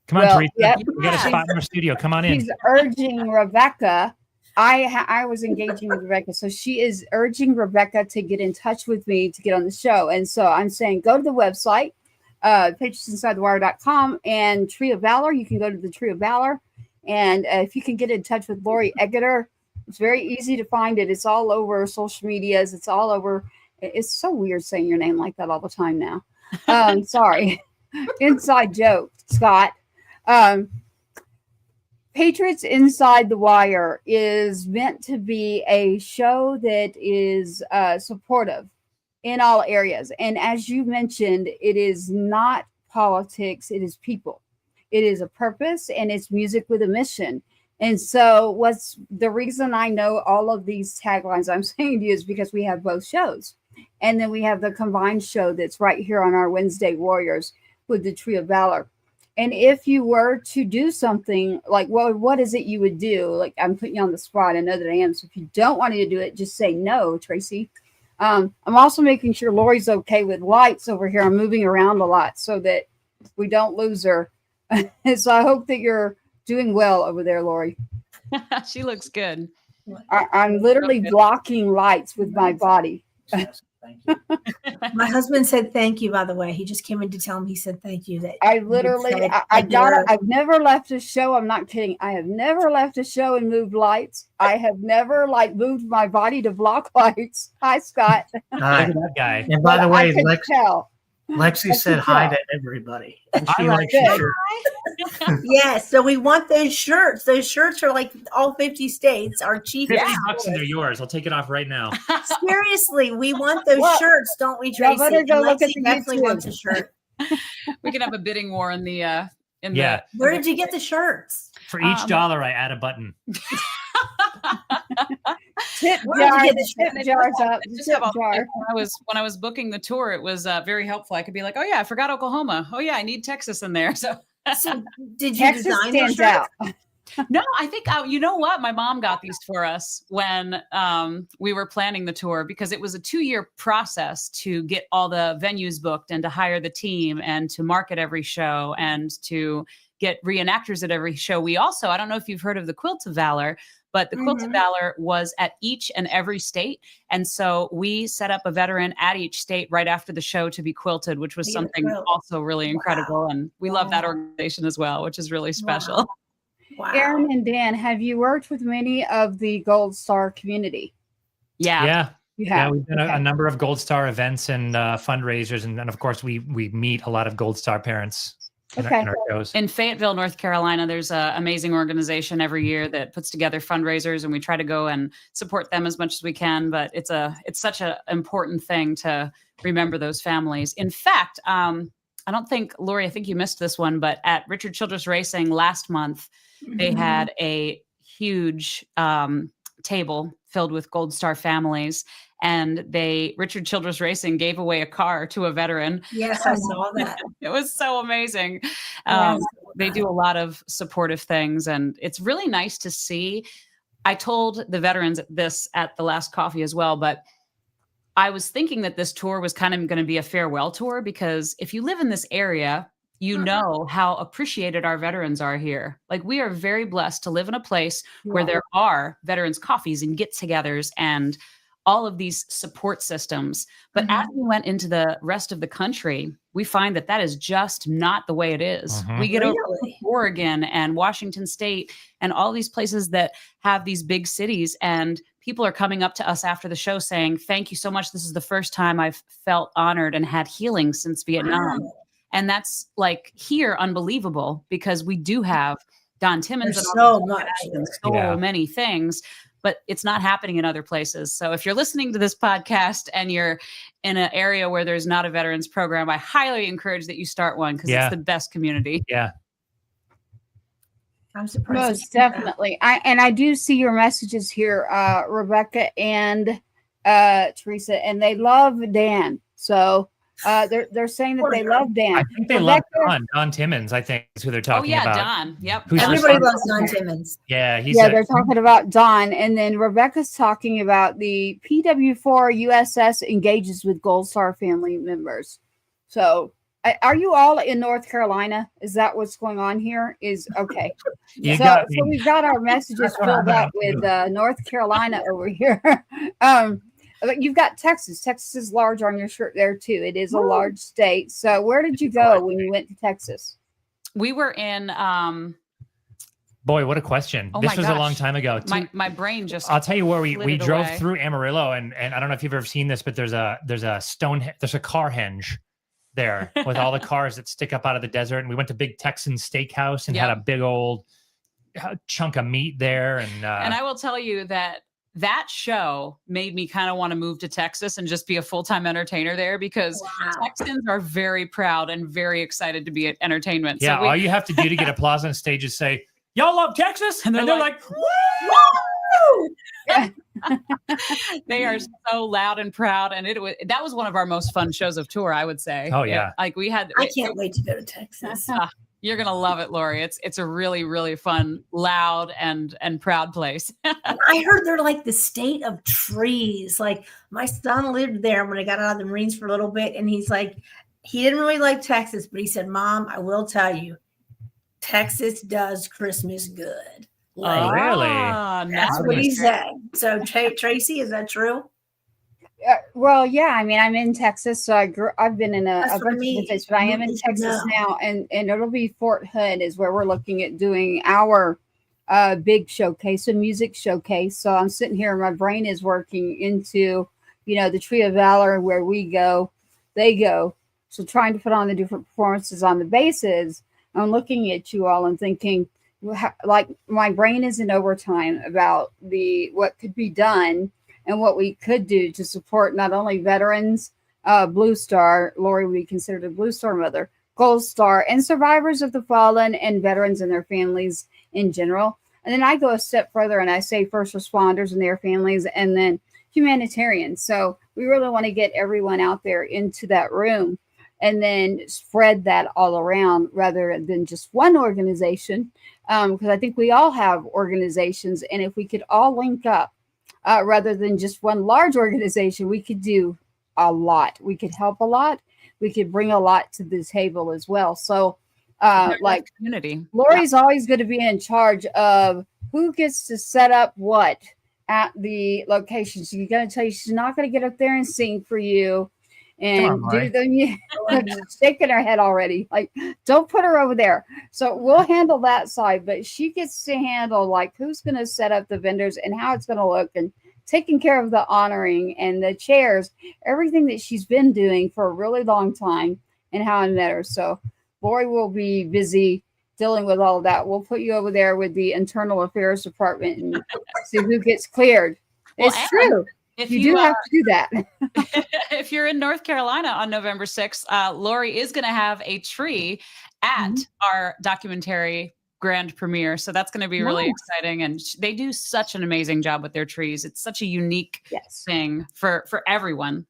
Come on, Teresa. Yep. We got a spot in our studio. Come on in. She's urging Rebecca. I was engaging with Rebecca. So she is urging Rebecca to get in touch with me to get on the show. And so I'm saying, go to the website, patriotsinsidethewire.com, and Tree of Valor. You can go to the Tree of Valor. And if you can get in touch with Lori Egerter, it's very easy to find it. It's all over social medias. It's all over. It's so weird saying your name like that all the time now. Sorry. Inside joke, Scott. Patriots Inside the Wire is meant to be a show that is supportive in all areas. And as you mentioned, it is not politics. It is people. It is a purpose, and it's music with a mission. And so what's the reason I know all of these taglines I'm saying to you is because we have both shows. And then we have the combined show that's right here on our Wednesday Warriors with the Tree of Valor. And if you were to do something like, well, what is it you would do? Like, I'm putting you on the spot. I know that I am. So if you don't want me to do it, just say no, Tracy. I'm also making sure Lori's okay with lights over here. I'm moving around a lot so that we don't lose her. So I hope that you're doing well over there, Lori. She looks good. I'm literally blocking lights with my body. Thank you. My husband said thank you, by the way. He just came in to tell me he said thank you. That I literally, I've never left a show. I'm not kidding. I have never left a show and moved lights. I have never moved my body to block lights. Hi, Scott. Hi. Look at that guy. And by the way, I could tell. Lexi That's said a hi joke. to everybody. And I she like likes your it. shirt. Yes, so we want those shirts. Those shirts are like all 50 states. Our chief 50 is bucks and they're yours. I'll take it off right now. seriously, we want those Well, shirts, don't we, y'all Tracy? better And go look at Lexi the definitely YouTube. wants a shirt. We can have a bidding war in the Yeah. Where did you get the shirts? For each dollar, I add a button. Tip Where did you jar. get The the tip jar's up. The Just tip have jar. when I was booking the tour, it was very helpful. I could be like, oh yeah, I forgot Oklahoma. Oh yeah, I need Texas in there. So So did you Texas design the stands shirt? out. no, I think you know what? My mom got these for us when we were planning the tour because it was a 2-year process to get all the venues booked and to hire the team and to market every show and to get reenactors at every show. We also, I don't know if you've heard of the Quilt of Valor, but the Quilt of Valor was at each and every state. And so we set up a veteran at each state right after the show to be quilted, which was To get a something quilt. also really incredible. And we love that Wow. organization as well, which is really special. Wow. Erinn and Dan, have you worked with many of the Gold Star community? Yeah. Yeah. You Yeah, have. we've done Okay. a number of Gold Star events and fundraisers. And then, of course, we meet a lot of Gold Star parents in our shows. In Fayetteville, North Carolina, there's an amazing organization every year that puts together fundraisers, and we try to go and support them as much as we can. But it's such an important thing to remember those families. In fact, I don't think, Lori, I think you missed this one, but at Richard Childress Racing last month, they had a huge table filled with Gold Star families. And Richard Childress Racing gave away a car to a veteran. Yes, I saw that. It was so amazing. Yes. They do a lot of supportive things, and it's really nice to see. I told the veterans this at the last coffee as well, but I was thinking that this tour was kind of going to be a farewell tour because if you live in this area, you know how appreciated our veterans are here. Like, we are very blessed to live in a place where there are veterans coffees and get-togethers and all of these support systems. But as we went into the rest of the country, we find that is just not the way it is. We get over to Oregon and Washington State and all these places that have these big cities, and people are coming up to us after the show saying, thank you so much. This is the first time I've felt honored and had healing since Vietnam. Wow. And that's like here unbelievable because we do have Don Timmons There's and so much. so many things, but it's not happening in other places. So if you're listening to this podcast and you're in an area where there's not a veterans program, I highly encourage that you start one because it's the best community. Yeah. I'm surprised. Most definitely. I do see your messages here, Rebecca and Teresa, and they love Dan. So they're saying that they love Dan. I think they love Don Timmons, I think is who they're talking about. Don. Yep. Everybody loves Don Timmons. Yeah, they're talking about Don. And then Rebecca's talking about the PW4 USS engages with Gold Star family members. So are you all in North Carolina? Is that what's going on here? Okay. So we've got our messages filled up with North Carolina over here. But you've got Texas. Texas is large on your shirt there too. It is a large state. So where did you go when you went to Texas? We were in Boy, what a question. This was a long time ago. My brain just I'll tell you where we drove through Amarillo, and I don't know if you've ever seen this, but there's a car henge there with all the cars that stick up out of the desert. And we went to Big Texan Steakhouse and had a big old chunk of meat there. And I will tell you that show made me kind of want to move to Texas and just be a full-time entertainer there because Texans are very proud and very excited to be at entertainment. Yeah, so all you have to do to get applause on stage is say, y'all love Texas? And they're like, woo! They are so loud and proud. And that was one of our most fun shows of tour, I would say. Oh, yeah. I can't wait to go to Texas. You're going to love it, Lori. It's a really, really fun, loud and proud place. I heard they're like the state of trees. Like my son lived there when I got out of the Marines for a little bit. And he's like, he didn't really like Texas, but he said, Mom, I will tell you, Texas does Christmas good. Like, really? That's what he said. So Tracy, is that true? Well, yeah. I mean, I'm in Texas, so I've been in a bunch of places, but I am in Texas now, and it'll be Fort Hood is where we're looking at doing our big showcase, a music showcase. So I'm sitting here, my brain is working into, the Tree of Valor, where we go, they go. So trying to put on the different performances on the bases, I'm looking at you all and thinking, like my brain is in overtime about what could be done and what we could do to support not only veterans, Blue Star, Lori would be considered a Blue Star mother, Gold Star, and survivors of the fallen and veterans and their families in general. And then I go a step further and I say first responders and their families, and then humanitarians. So we really want to get everyone out there into that room and then spread that all around rather than just one organization. Because I think we all have organizations, and if we could all link up rather than just one large organization, we could do a lot. We could help a lot. We could bring a lot to the table as well. So like community. Lori's always going to be in charge of who gets to set up what at the location. She's going to tell you she's not going to get up there and sing for you and do them. Shaking her head already. Like, don't put her over there. So we'll handle that side, but she gets to handle like who's going to set up the vendors and how it's going to look and taking care of the honoring and the chairs, everything that she's been doing for a really long time and how I met her. So Lori will be busy dealing with all of that. We'll put you over there with the internal affairs department and see who gets cleared. Well, it's true. If you do have to do that. If you're in North Carolina on November 6th, Lori is going to have a tree at our documentary grand premiere. So that's going to be really exciting. And they do such an amazing job with their trees. It's such a unique thing for everyone,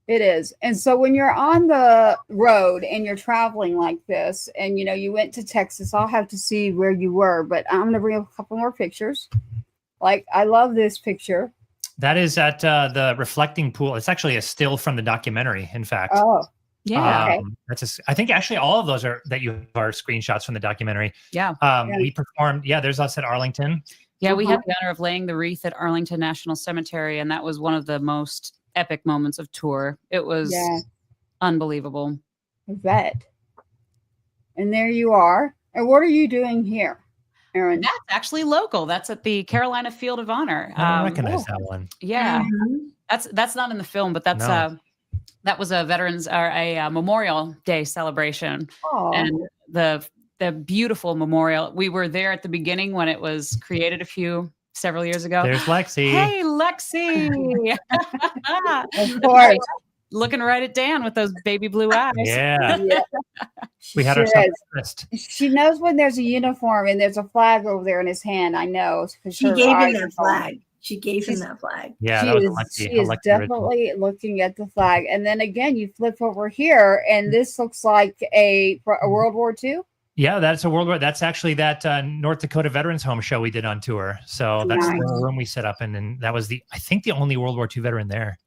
It is. And so when you're on the road and you're traveling like this, and you went to Texas, I'll have to see where you were, but I'm going to bring up a couple more pictures. Like, I love this picture. That is at the reflecting pool. It's actually a still from the documentary, in fact. Oh, yeah. I think actually all of those are screenshots from the documentary. Yeah. We performed. Yeah, there's us at Arlington. Yeah, we had the honor of laying the wreath at Arlington National Cemetery, and that was one of the most epic moments of tour. It was unbelievable. I bet. And there you are. And what are you doing here, Erinn? That's actually local. That's at the Carolina Field of Honor. I don't recognize that one. Yeah, that's not in the film, but that's that was a veterans or a Memorial Day celebration, and the beautiful memorial. We were there at the beginning when it was created several years ago. There's Lexi. Hey, Lexi. Of course. Looking right at Dan with those baby blue eyes. Yeah. We had ourselves first. She knows when there's a uniform and there's a flag over there in his hand. I know. She gave him that flag. She gave him that flag. Yeah, she is definitely looking at the flag. And then again, you flip over here, and this looks like a World War II. Yeah, that's a World War. That's actually that North Dakota Veterans Home show we did on tour. So that's the room we set up in, and that was I think the only World War II veteran there.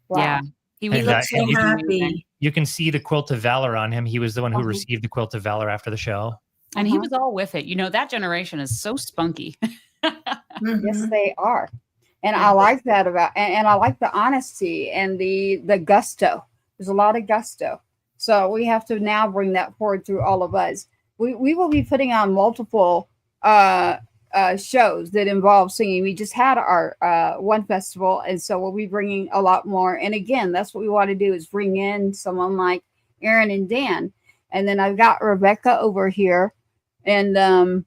Wow. Yeah, he looked so happy. You can see the Quilt of Valor on him. He was the one who received the Quilt of Valor after the show. And he was all with it. That generation is so spunky. Yes, they are. And I like that and I like the honesty and the gusto. There's a lot of gusto. So we have to now bring that forward through all of us. We will be putting on multiple shows that involve singing. We just had our one festival, and so we'll be bringing a lot more. And again, that's what we want to do, is bring in someone like Erinn and Dan. And then I've got Rebecca over here, and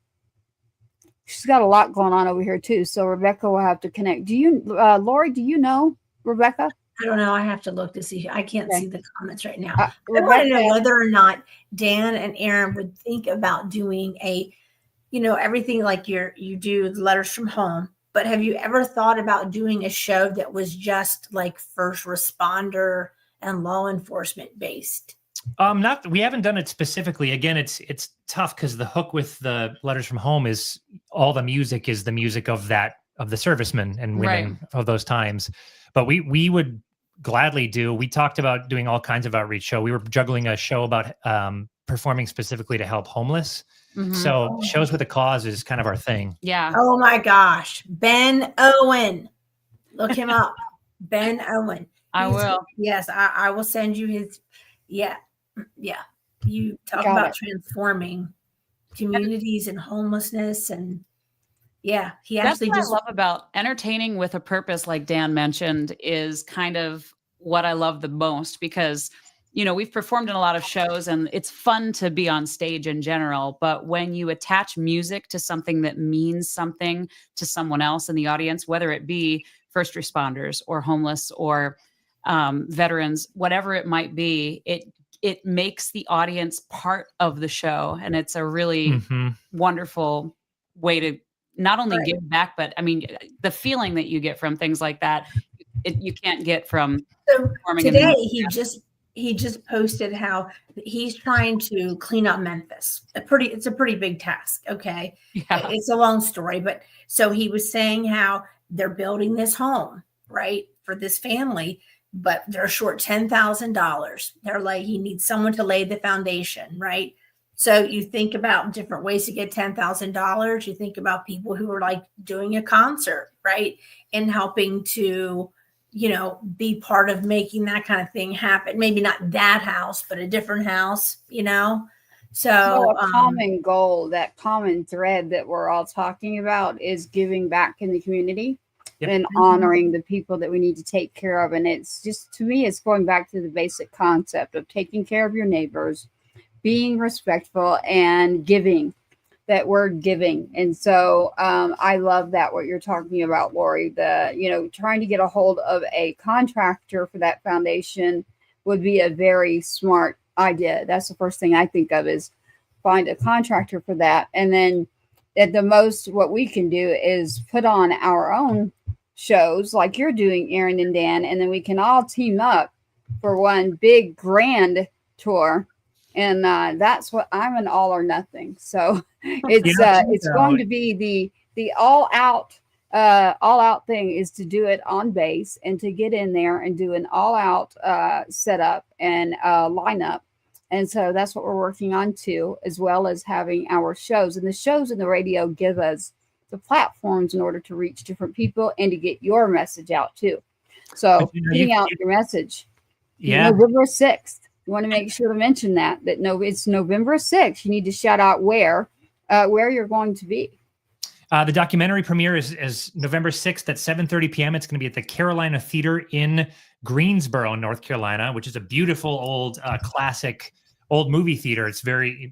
she's got a lot going on over here too. So Rebecca will have to connect. Do you, Lori, do you know Rebecca? I don't know. I have to look to see. I can't see the comments right now. I want to know whether or not Dan and Erinn would think about doing everything like you do the letters from home. But have you ever thought about doing a show that was just like first responder and law enforcement based? We haven't done it specifically. Again, it's tough because the hook with the letters from home is all the music is the music of the servicemen and women of those times. But we would gladly do. We talked about doing all kinds of outreach show. We were juggling a show about performing specifically to help homeless. Mm-hmm. So shows with a cause is kind of our thing. Yeah. Oh my gosh. Ben Owen. Look him up. Ben Owen. I will. Yes, I will send you his. Yeah. Yeah. You talk about transforming communities and homelessness, and he actually That's what I love about entertaining with a purpose, like Dan mentioned, is kind of what I love the most, because we've performed in a lot of shows and it's fun to be on stage in general. But when you attach music to something that means something to someone else in the audience, whether it be first responders or homeless or veterans, whatever it might be, it makes the audience part of the show. And it's a really wonderful way to not only give back, but I mean, the feeling that you get from things like that, you can't get from performing. Today, he just posted how he's trying to clean up Memphis. It's a pretty big task. Okay. Yeah. It's a long story, but so he was saying how they're building this home, right, for this family, but they're short $10,000. They're like, he needs someone to lay the foundation, right? So you think about different ways to get $10,000. You think about people who are like doing a concert, right, and helping to, be part of making that kind of thing happen. Maybe not that house, but a different house, So a common goal, that common thread that we're all talking about is giving back in the community and honoring the people that we need to take care of. And it's just, to me, it's going back to the basic concept of taking care of your neighbors, being respectful, and giving. That word giving. And so I love that, what you're talking about, Lori, trying to get a hold of a contractor for that foundation would be a very smart idea. That's the first thing I think of, is find a contractor for that. And then at the most, what we can do is put on our own shows like you're doing, Erinn and Dan, and then we can all team up for one big grand tour. And that's what I'm an all or nothing. So it's going to be the all out thing is to do it on base and to get in there and do an all out setup and lineup. And so that's what we're working on too, as well as having our shows. And the shows and the radio give us the platforms in order to reach different people and to get your message out too. So getting out your message. Yeah. November 6th. You want to make sure to mention that it's November 6th. You need to shout out where you're going to be. The documentary premiere is November 6th at 7:30 p.m. It's going to be at the Carolina Theater in Greensboro, North Carolina, which is a beautiful old classic old movie theater. It's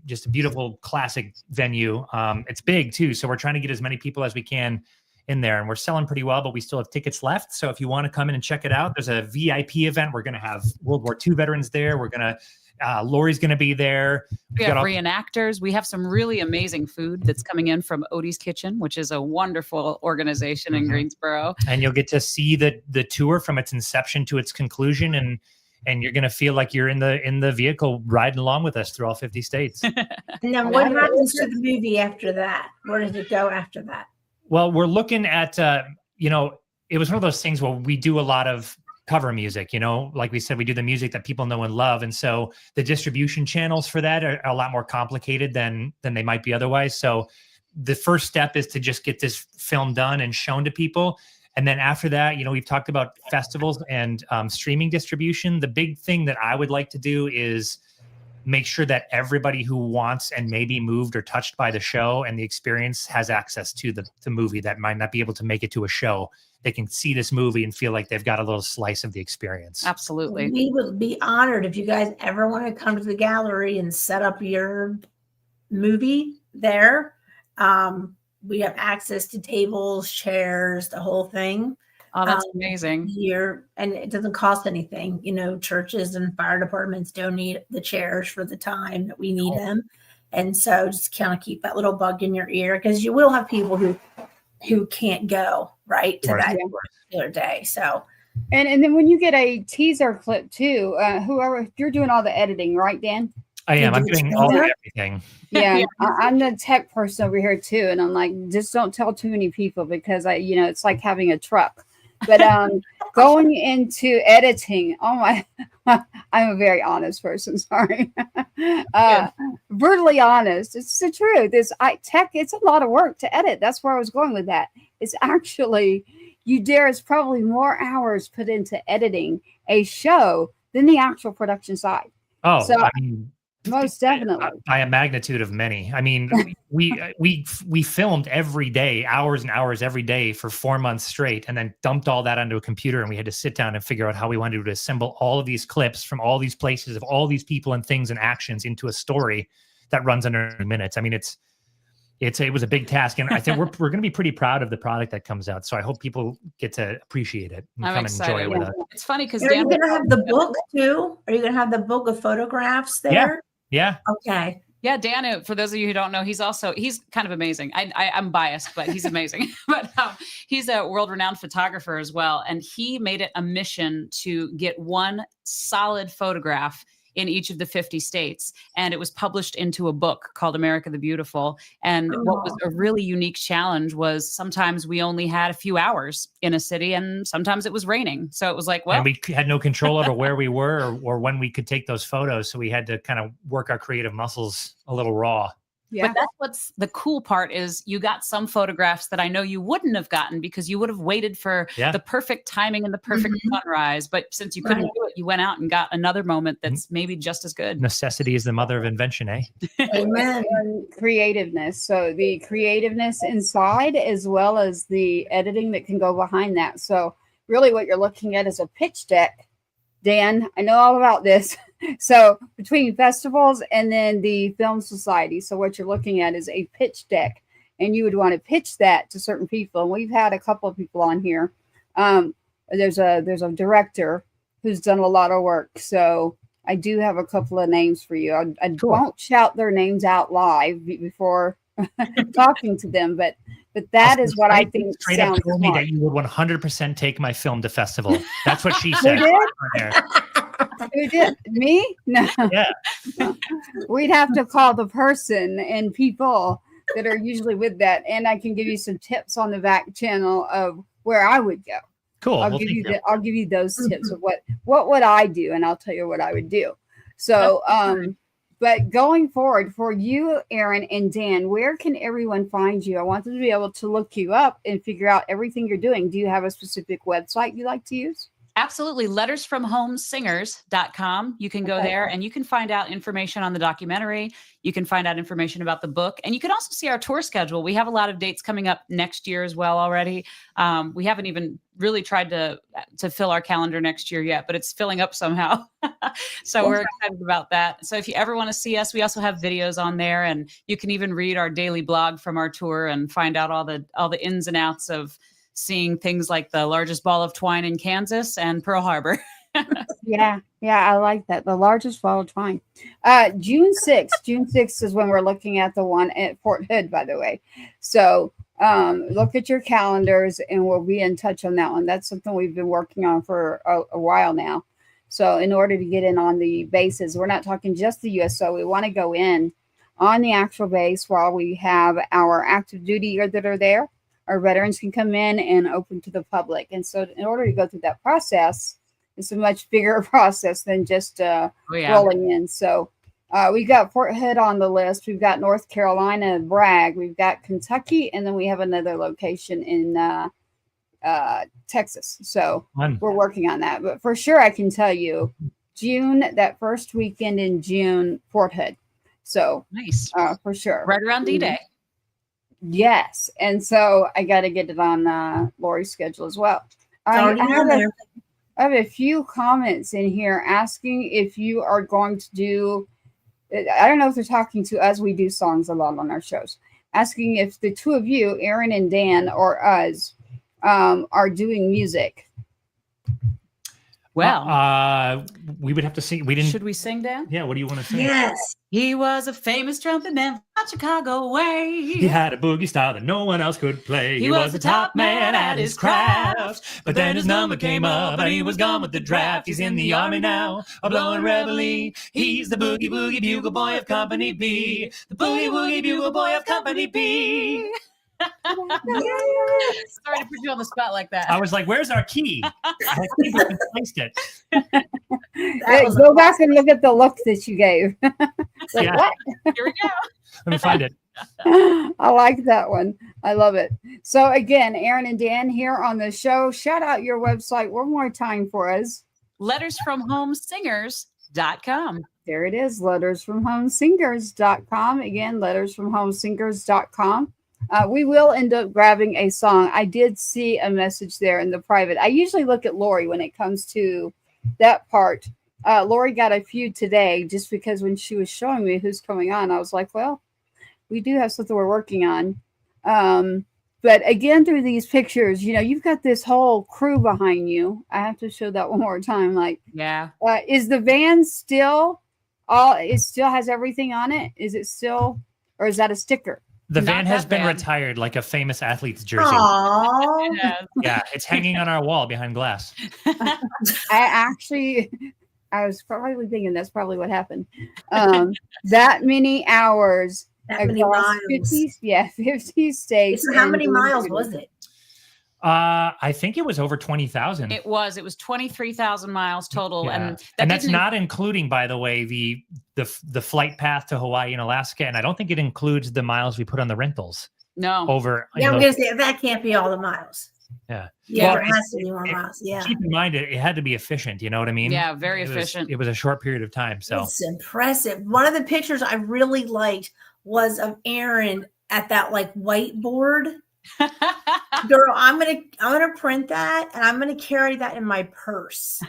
just a beautiful classic venue. It's big too. So we're trying to get as many people as we can in there, and we're selling pretty well, but we still have tickets left. So if you want to come in and check it out, there's a VIP event. We're going to have World War II veterans there. We're going to, Lori's going to be there. We have reenactors. We have some really amazing food that's coming in from Odie's Kitchen, which is a wonderful organization in Greensboro. And you'll get to see the tour from its inception to its conclusion. And you're going to feel like you're in the vehicle riding along with us through all 50 states. And then what happens to the movie after that? Where does it go after that? Well, we're looking at, it was one of those things where we do a lot of cover music, like we said, we do the music that people know and love. And so the distribution channels for that are a lot more complicated than they might be otherwise. So the first step is to just get this film done and shown to people. And then after that, we've talked about festivals and streaming distribution. The big thing that I would like to do is make sure that everybody who wants and may be moved or touched by the show and the experience has access to the movie that might not be able to make it to a show. They can see this movie and feel like they've got a little slice of the experience. Absolutely. We would be honored if you guys ever want to come to the gallery and set up your movie there. We have access to tables, chairs, the whole thing. Oh, that's amazing. Here, and it doesn't cost anything. Churches and fire departments donate the chairs for the time that we need them. And so just kind of keep that little bug in your ear, because you will have people who can't go right to that particular day. So, and then when you get a teaser clip too, whoever, you're doing all the editing, right, Dan? I am. I'm doing all everything. Yeah, I'm the tech person over here too, and I'm like, just don't tell too many people, because it's like having a truck. But going into editing, I'm a very honest person. Sorry, brutally honest. It's the truth. It's a lot of work to edit. That's where I was going with that. It's actually, there's probably more hours put into editing a show than the actual production side. Oh, so, Most definitely. by a magnitude of many. I mean, we filmed every day, hours and hours every day for 4 months straight, and then dumped all that onto a computer, and we had to sit down and figure out how we wanted to assemble all of these clips from all these places of all these people and things and actions into a story that runs under 30 minutes. I mean, it was a big task, and I think we're going to be pretty proud of the product that comes out. So I hope people get to appreciate it and I'm come excited. and enjoy it with us. It's funny because Are you going to have the book too? Are you going to have the book of photographs there? Yeah. Okay. Yeah, Dan, for those of you who don't know, he's kind of amazing. I'm biased, but he's amazing. But he's a world-renowned photographer as well. And he made it a mission to get one solid photograph in each of the 50 states. And it was published into a book called America the Beautiful. And what was a really unique challenge was sometimes we only had a few hours in a city and sometimes it was raining. So it was like, well. And we had no control over where we were or when we could take those photos. So we had to kind of work our creative muscles a little raw. Yeah. But that's what's the cool part is you got some photographs that I know you wouldn't have gotten because you would have waited for the perfect timing and the perfect sunrise. But since you couldn't do it, you went out and got another moment that's maybe just as good. Necessity is the mother of invention, eh? Amen. And creativeness. So the creativeness inside as well as the editing that can go behind that. So really what you're looking at is a pitch deck. Dan, I know all about this. So between festivals and then the film society. So what you're looking at is a pitch deck, and you would want to pitch that to certain people. And we've had a couple of people on here. There's a director who's done a lot of work. So I do have a couple of names for you. I won't shout their names out live before talking to them, but that is what I think straight sounds up told me smart. that you would 100% take my film to festival. That's what she said. Who did? Me? No. Yeah. We'd have to call the person and people that are usually with that, and I can give you some tips on the back channel of where I would go. Cool. I'll give you those tips of what would I do, and I'll tell you what I would do. So, but going forward for you, Erinn and Dan, where can everyone find you? I want them to be able to look you up and figure out everything you're doing. Do you have a specific website you like to use? Absolutely. lettersfromhomesingers.com. You can go there and you can find out information on the documentary. You can find out information about the book, and you can also see our tour schedule. We have a lot of dates coming up next year as well already. We haven't even really tried to fill our calendar next year yet, but it's filling up somehow. So we're excited about that. So if you ever want to see us, we also have videos on there, and you can even read our daily blog from our tour and find out all the ins and outs of seeing things like the largest ball of twine in Kansas and Pearl Harbor. Yeah, I like that. The largest ball of twine. June 6th is when we're looking at the one at Fort Hood, by the way. So look at your calendars and we'll be in touch on that one. That's something we've been working on for a while now. So in order to get in on the bases, we're not talking just the USO. We want to go in on the actual base while we have our active duty that are there. Our veterans can come in and open to the public. And so in order to go through that process, it's a much bigger process than just rolling in. So we got Fort Hood on the list. We've got North Carolina, Bragg. We've got Kentucky. And then we have another location in Texas. So we're working on that. But for sure, I can tell you, June, that first weekend in June, Fort Hood. So nice. For sure. Right around D-Day. Yes. And so I got to get it on Lori's schedule as well. I have a few comments in here asking if you are going to do, I don't know if they're talking to us. We do songs a lot on our shows. Asking if the two of you, Erinn and Dan, or us, are doing music. Well, we would have to sing. Should we sing, Dan? Yeah. What do you want to sing? Yes. He was a famous trumpet man from Chicago way. He had a boogie style that no one else could play. He was the top man at his craft. But then his number came up and he was gone with the draft. He's in the army now, a blowing reveille. He's the boogie woogie bugle boy of Company B. The boogie woogie bugle boy of Company B. Sorry to put you on the spot like that. I was like, where's our key? I think we misplaced it. Go back and look at the look that you gave. What? Here we go. Let me find it. I like that one. I love it. So again, Erinn and Dan here on the show. Shout out your website one more time for us. lettersfromhomesingers.com. lettersfromhomesingers.com. There it is, lettersfromhomesingers.com. Again, lettersfromhomesingers.com. We will end up grabbing a song. I did see a message there in the private. I usually look at Lori when it comes to that part. Lori got a few today just because when she was showing me who's coming on, I was like, well, we do have something we're working on. But again, through these pictures, you've got this whole crew behind you. I have to show that one more time. Like, yeah. Is the van still it still has everything on it? Is it still, or is that a sticker? The Not van has that been van. retired like a famous athlete's jersey. Aww. Yeah, it's hanging on our wall behind glass. I was probably thinking that's probably what happened. That many hours. That many across miles. 50 states. So how and many miles was it? I think it was over 20,000. It was 23,000 miles total. Yeah. And that's not including, by the way, the flight path to Hawaii and Alaska. And I don't think it includes the miles we put on the rentals. No. Over. Yeah, I'm going to say that can't be all the miles. Yeah. Yeah, Well, it has to be more miles. Yeah. Keep in mind, it had to be efficient. You know what I mean? Yeah, very efficient. It was a short period of time. So it's impressive. One of the pictures I really liked was of Erinn at that like whiteboard. Girl, I'm gonna print that and I'm gonna carry that in my purse.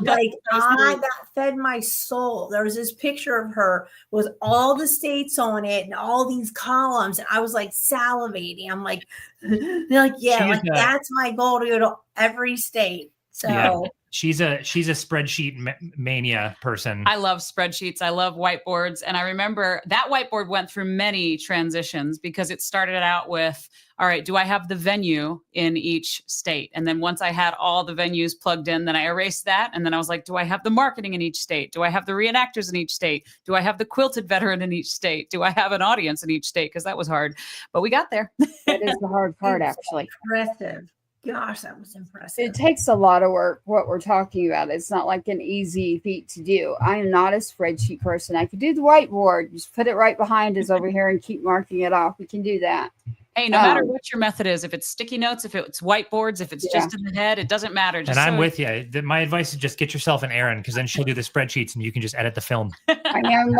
Like that fed my soul. There was this picture of her with all the states on it and all these columns, and I was like salivating. I'm like, that's my goal, to go to every state. So yeah. She's a spreadsheet mania person. I love spreadsheets. I love whiteboards. And I remember that whiteboard went through many transitions because it started out with, all right, do I have the venue in each state? And then once I had all the venues plugged in, then I erased that. And then I was like, do I have the marketing in each state? Do I have the reenactors in each state? Do I have the quilted veteran in each state? Do I have an audience in each state? Because that was hard, but we got there. That is the hard part, actually. Impressive. Gosh, that was impressive. It takes a lot of work, what we're talking about. It's not like an easy feat to do. I am not a spreadsheet person. I could do the whiteboard, just put it right behind us over here and keep marking it off. We can do that. Hey, no matter what your method is, if it's sticky notes, if it's whiteboards, if it's just in the head, it doesn't matter. Just I'm with you. My advice is just get yourself an Erinn, because then she'll do the spreadsheets and you can just edit the film. I am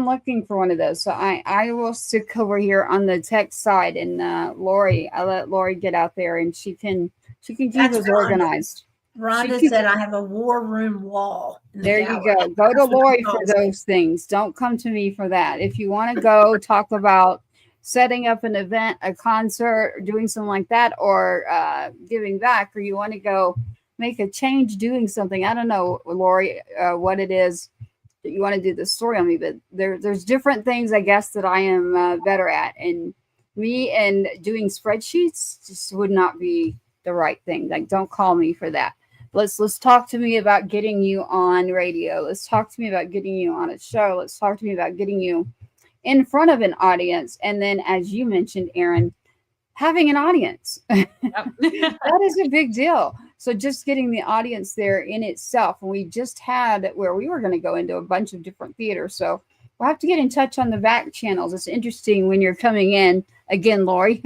looking for one of those. So I will stick over here on the tech side, and Lori, I let Lori get out there and she can keep us organized. Rhonda said I have a war room wall. There you go. Go to Lori for those things. Don't come to me for that. If you want to go talk about setting up an event, a concert, or doing something like that, or giving back, or you want to go make a change doing something, I don't know, Lori, what it is that you want to do the story on me, but there's different things, I guess, that I am better at, and me and doing spreadsheets just would not be the right thing. Like, don't call me for that. Let's talk to me about getting you on radio. Let's talk to me about getting you on a show. Let's talk to me about getting you in front of an audience. And then, as you mentioned, Erinn, having an audience. Yep. That is a big deal. So just getting the audience there in itself. And we just had where we were going to go into a bunch of different theaters. So we'll have to get in touch on the back channels. It's interesting when you're coming in. Again, Lori,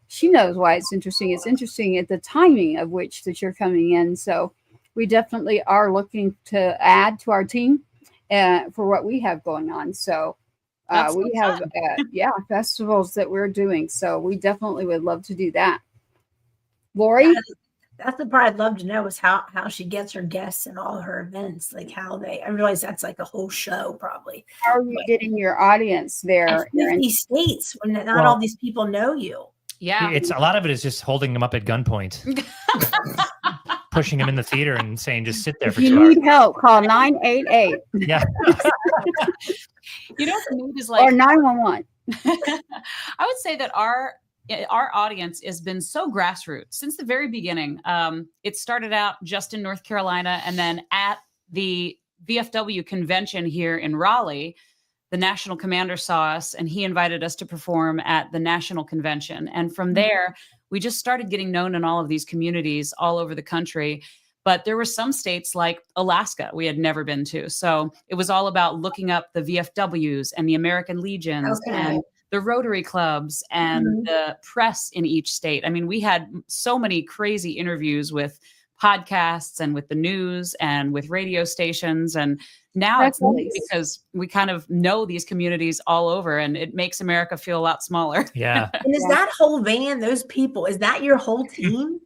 she knows why it's interesting. It's interesting at the timing of which that you're coming in. So we definitely are looking to add to our team for what we have going on. So we have, festivals that we're doing. So we definitely would love to do that. Lori? That's the part I'd love to know is how she gets her guests and all her events, like I realize that's like a whole show probably. How are you getting your audience there? 50 states when not all these people know you. Yeah. It's a lot of it is just holding them up at gunpoint. Pushing them in the theater and saying, just sit there for 2 hours. If you need help, call 988. Yeah. You know what the mood is like? Or 911. I would say that our audience has been so grassroots since the very beginning. It started out just in North Carolina, and then at the VFW convention here in Raleigh, the national commander saw us and he invited us to perform at the national convention. And from there, we just started getting known in all of these communities all over the country. But there were some states like Alaska we had never been to. So it was all about looking up the VFWs and the American Legions and the Rotary clubs and the press in each state. I mean, we had so many crazy interviews with podcasts and with the news and with radio stations. And now That's it's neat nice. because we kind of know these communities all over, and it makes America feel a lot smaller. Yeah. And is that whole van, those people, is that your whole team?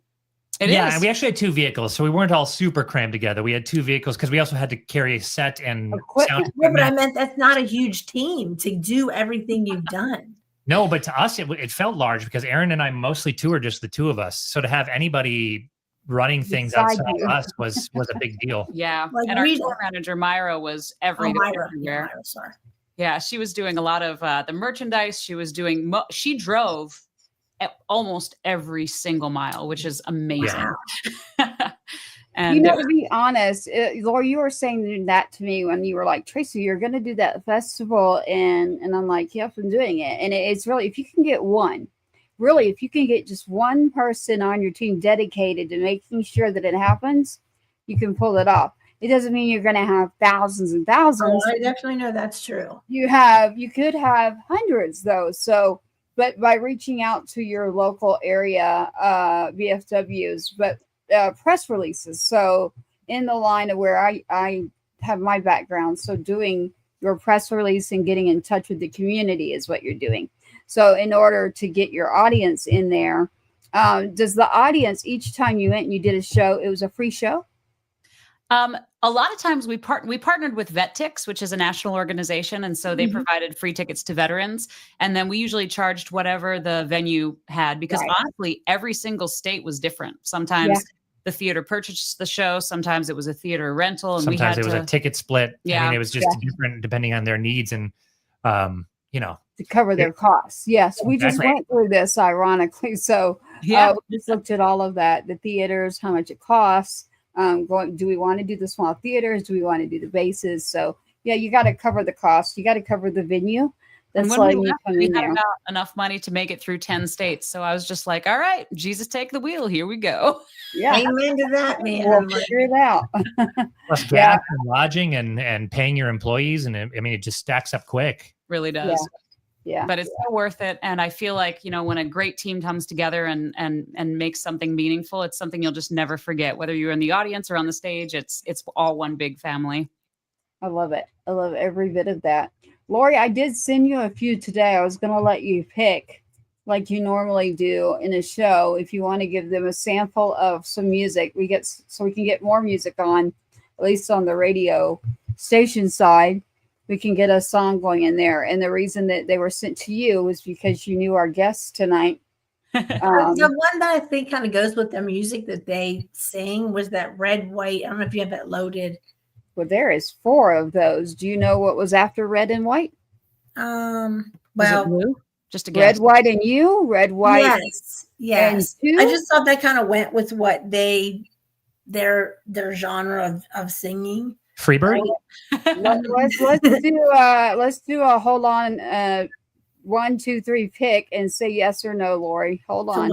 It yeah, is. and we actually had 2 vehicles, so we weren't all super crammed together. We had 2 vehicles because we also had to carry a set and Equipment. sound Yeah, but I equipment. meant that's not a huge team to do everything you've done. No, but to us, it felt large because Erinn and I mostly tour just the 2 of us. So to have anybody running things Beside outside you. of us was a big deal. Yeah. Like and our we- tour manager, Myra, was Oh, everywhere. Myra, sorry. Yeah, she was doing a lot of the merchandise. She was doing, she drove almost every single mile, which is amazing. And You know, to be honest, Laura, you were saying that to me when you were like, Tracy, you're going to do that festival. And I'm like, yep, I'm doing it. And it's really, if you can get one, really, if you can get just one person on your team dedicated to making sure that it happens, you can pull it off. It doesn't mean you're going to have thousands and thousands. Oh, I definitely know that's true. You could have hundreds though. So, but by reaching out to your local area VFWs, but press releases. So in the line of where I have my background, so doing your press release and getting in touch with the community is what you're doing. So in order to get your audience in there, does the audience, each time you went and you did a show, it was a free show? A lot of times we partnered with VetTix, which is a national organization. And so they provided free tickets to veterans. And then we usually charged whatever the venue had, because honestly, every single state was different. Sometimes the theater purchased the show. Sometimes it was a theater rental. And Sometimes we it had was a ticket split. Yeah. I mean, it was just different depending on their needs and, To cover their costs. Yes, we just Exactly. went through this ironically. So we just looked at all of that, the theaters, how much it costs. Do we want to do the small theaters? Do we want to do the bases? So yeah, you got to cover the cost. You got to cover the venue. And That's when why we you left, come we in had there. about enough money to make it through 10 states. So I was just like, all right, Jesus, take the wheel. Here we go. Yeah, Amen to that, man. we'll figure it out. plus gas and lodging and paying your employees. And it just stacks up quick. Really does. Yeah. But it's so worth it. And I feel like, when a great team comes together and makes something meaningful, it's something you'll just never forget, whether you're in the audience or on the stage. It's all one big family. I love it. I love every bit of that. Lori, I did send you a few today. I was going to let you pick like you normally do in a show. If you want to give them a sample of some music, we can get more music on, at least on the radio station side. We can get a song going in there. And the reason that they were sent to you was because you knew our guests tonight. The one that I think kind of goes with their music that they sing was that Red, White. I don't know if you have that loaded. Well, there is 4 of those. Do you know what was after Red and White? Was it Well, blue? Just a guess. Red, White, and You? Red, White, yes. and 2? I just thought that kind of went with what their genre of singing. Freebird? Let's do a hold on 1, 2, 3 pick and say yes or no, Lori. Hold on.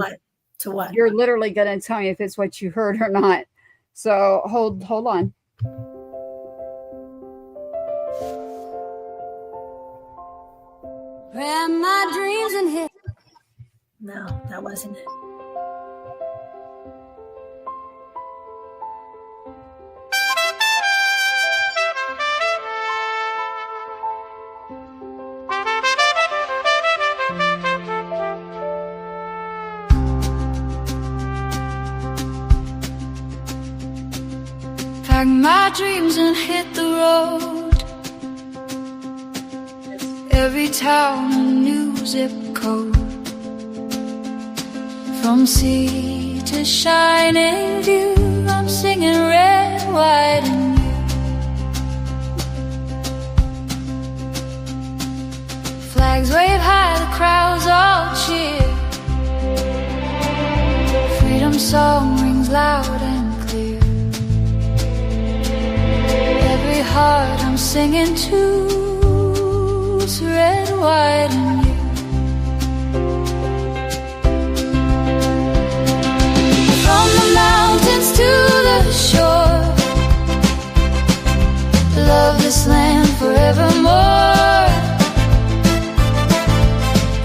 To what? You're literally gonna tell me if it's what you heard or not. So hold on. Ran my dreams and hit. No, that wasn't it. Packed my dreams and hit the road. Every town a new zip code. From sea to shining view, I'm singing red, white, and you. Flags wave high, the crowds all cheer. Freedom song rings loud and clear. Every heart I'm singing to is red, white, and you. From the mountains to the shore, love this land forevermore.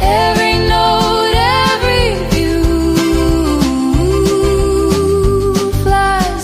Every note, every view flies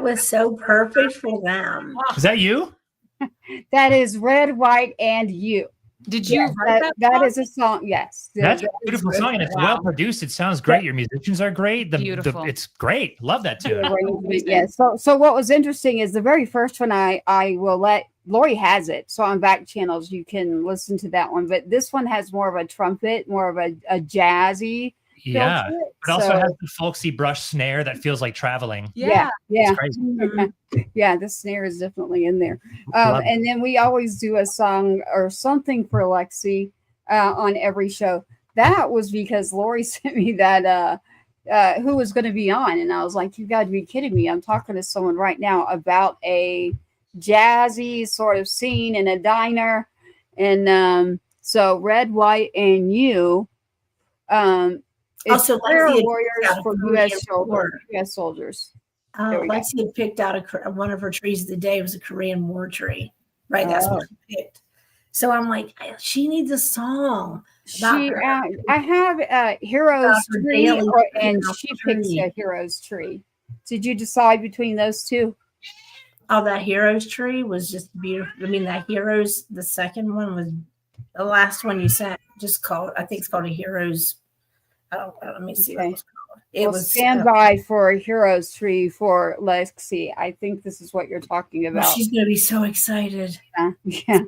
That was so perfect for them. Is that you? That is Red, White, and You. Did you write That song? is a song. Yes. That's a That is beautiful Red, song, and it's Wow. well produced. It sounds great. Your musicians are great. Beautiful. It's great. Love that tune. arrangement, yeah. So what was interesting is the very first one I will let Lori has it. So on back channels you can listen to that one. But this one has more of a trumpet, more of a jazzy feel Yeah. to it. It also So, has the folksy brush snare that feels like traveling. yeah. It's crazy. Yeah, the snare is definitely in there. Love it. And then we always do a song or something for Lexi on every show. That was because Lori sent me that who was going to be on, and I was like, "You got to be kidding me! I'm talking to someone right now about a jazzy sort of scene in a diner." And so Red, White, and You. It's Also, prayer Lexi had warriors picked out a for Korean U.S. soldiers. Oh, There we go. Lexi had picked out one of her trees of the day was a Korean war tree. Right, that's what she picked. So I'm like, she needs a song. I have Heroes About her Tree, daily and female she picks tree. a Heroes Tree. Did you decide between those two? Oh, that Heroes tree was just beautiful. I mean, that Heroes, the second one was the last one you sent. Just called, I think it's called a Heroes. Let me see what it was called. It was stand by for a Heroes Tree for Lexi. I think this is what you're talking about. She's gonna be so excited. Yeah.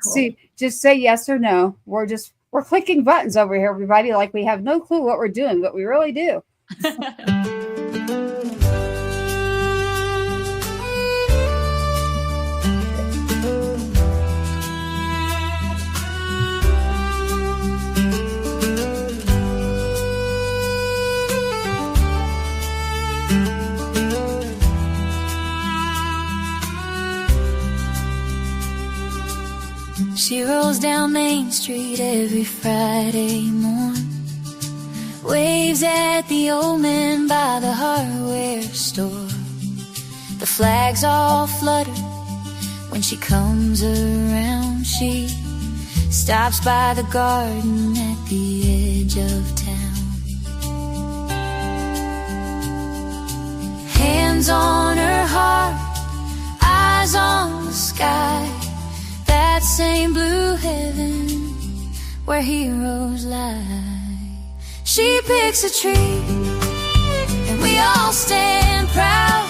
See, just say yes or no. We're clicking buttons over here, everybody. Like we have no clue what we're doing, but we really do. She rolls down Main Street every Friday morn, waves at the old man by the hardware store. The flags all flutter when she comes around. She stops by the garden at the edge of town. Hands on her heart, eyes on the sky, that same blue heaven where heroes lie. She picks a tree and we all stand proud,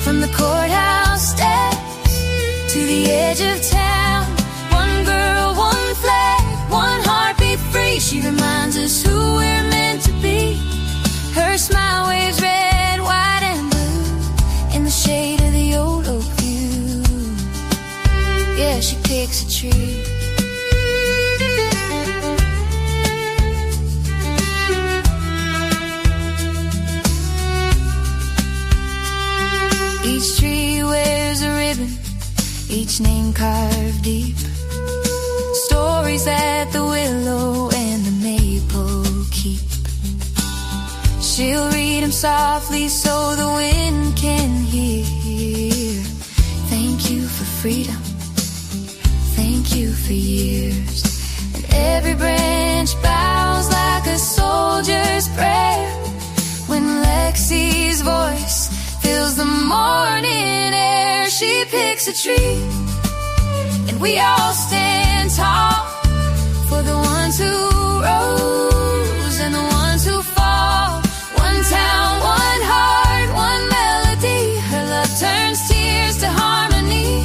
from the courthouse steps to the edge of town. One girl, one flag, one heartbeat free. She reminds us who we're meant to be. Her smile waves red, white, and blue in the shade of the old oak view. Yeah, she picks a tree. Each tree wears a ribbon, each name carved deep. Stories that the willow and the maple keep. She'll read them softly so the wind can hear. Thank you for freedom, thank you for years. And every branch bows like a soldier's prayer when Lexi's voice fills the morning air. She picks a tree and we all stand tall, for the ones who rose and the ones who fall. One town, one heart, one melody. Her love turns tears to harmony.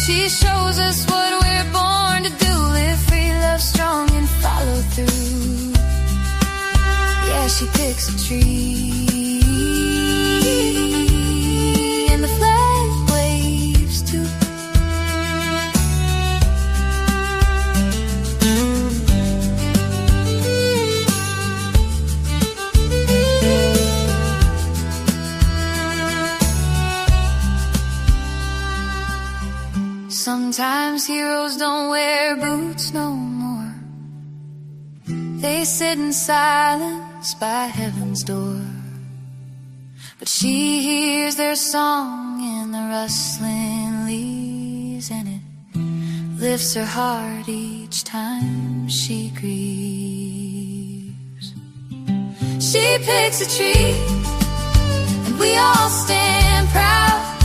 She shows us what we're born to do. Live free, love strong, and follow through. Yeah, she picks a tree. And the flag waves too. Sometimes heroes don't wear boots no more. They sit in silence by heaven's door. But she hears their song in the rustling leaves, and it lifts her heart each time she grieves. She picks a tree And we all stand proud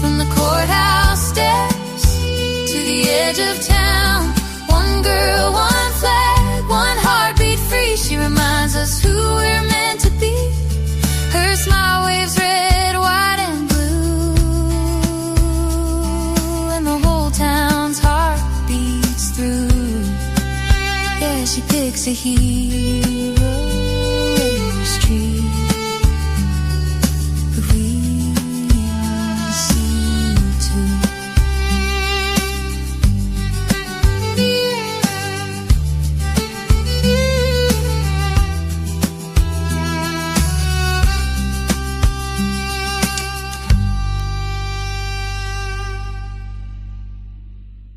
from the courthouse steps to the edge of town. One girl, one flag, one heartbeat free. She reminds us who we're meant to be. Her smile waves red, white, and blue, and the whole town's heart beats through. Yeah, she picks a hero's tree, but we see too.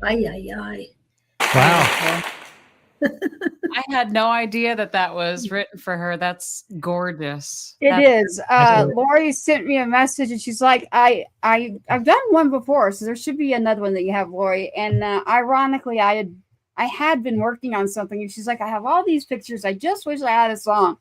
Ay, ay, ay. Wow. I had no idea that was written for her. That's gorgeous. It That's- is. Lori sent me a message and she's like, I've done one before, so there should be another one that you have, Lori. And ironically, I had been working on something, and she's like, I have all these pictures. I just wish I had a song.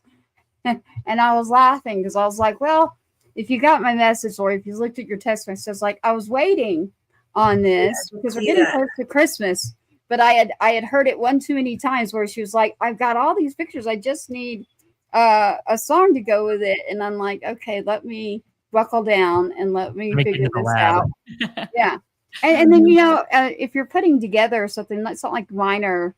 And I was laughing because I was like, well, if you got my message, Lori, if you looked at your text message, like I was waiting on this because we're getting close to Christmas. But I had heard it one too many times where she was like, I've got all these pictures. I just need a song to go with it. And I'm like, okay, let me buckle down and let me figure this out. Yeah. And then, if you're putting together something, that's not like mine are,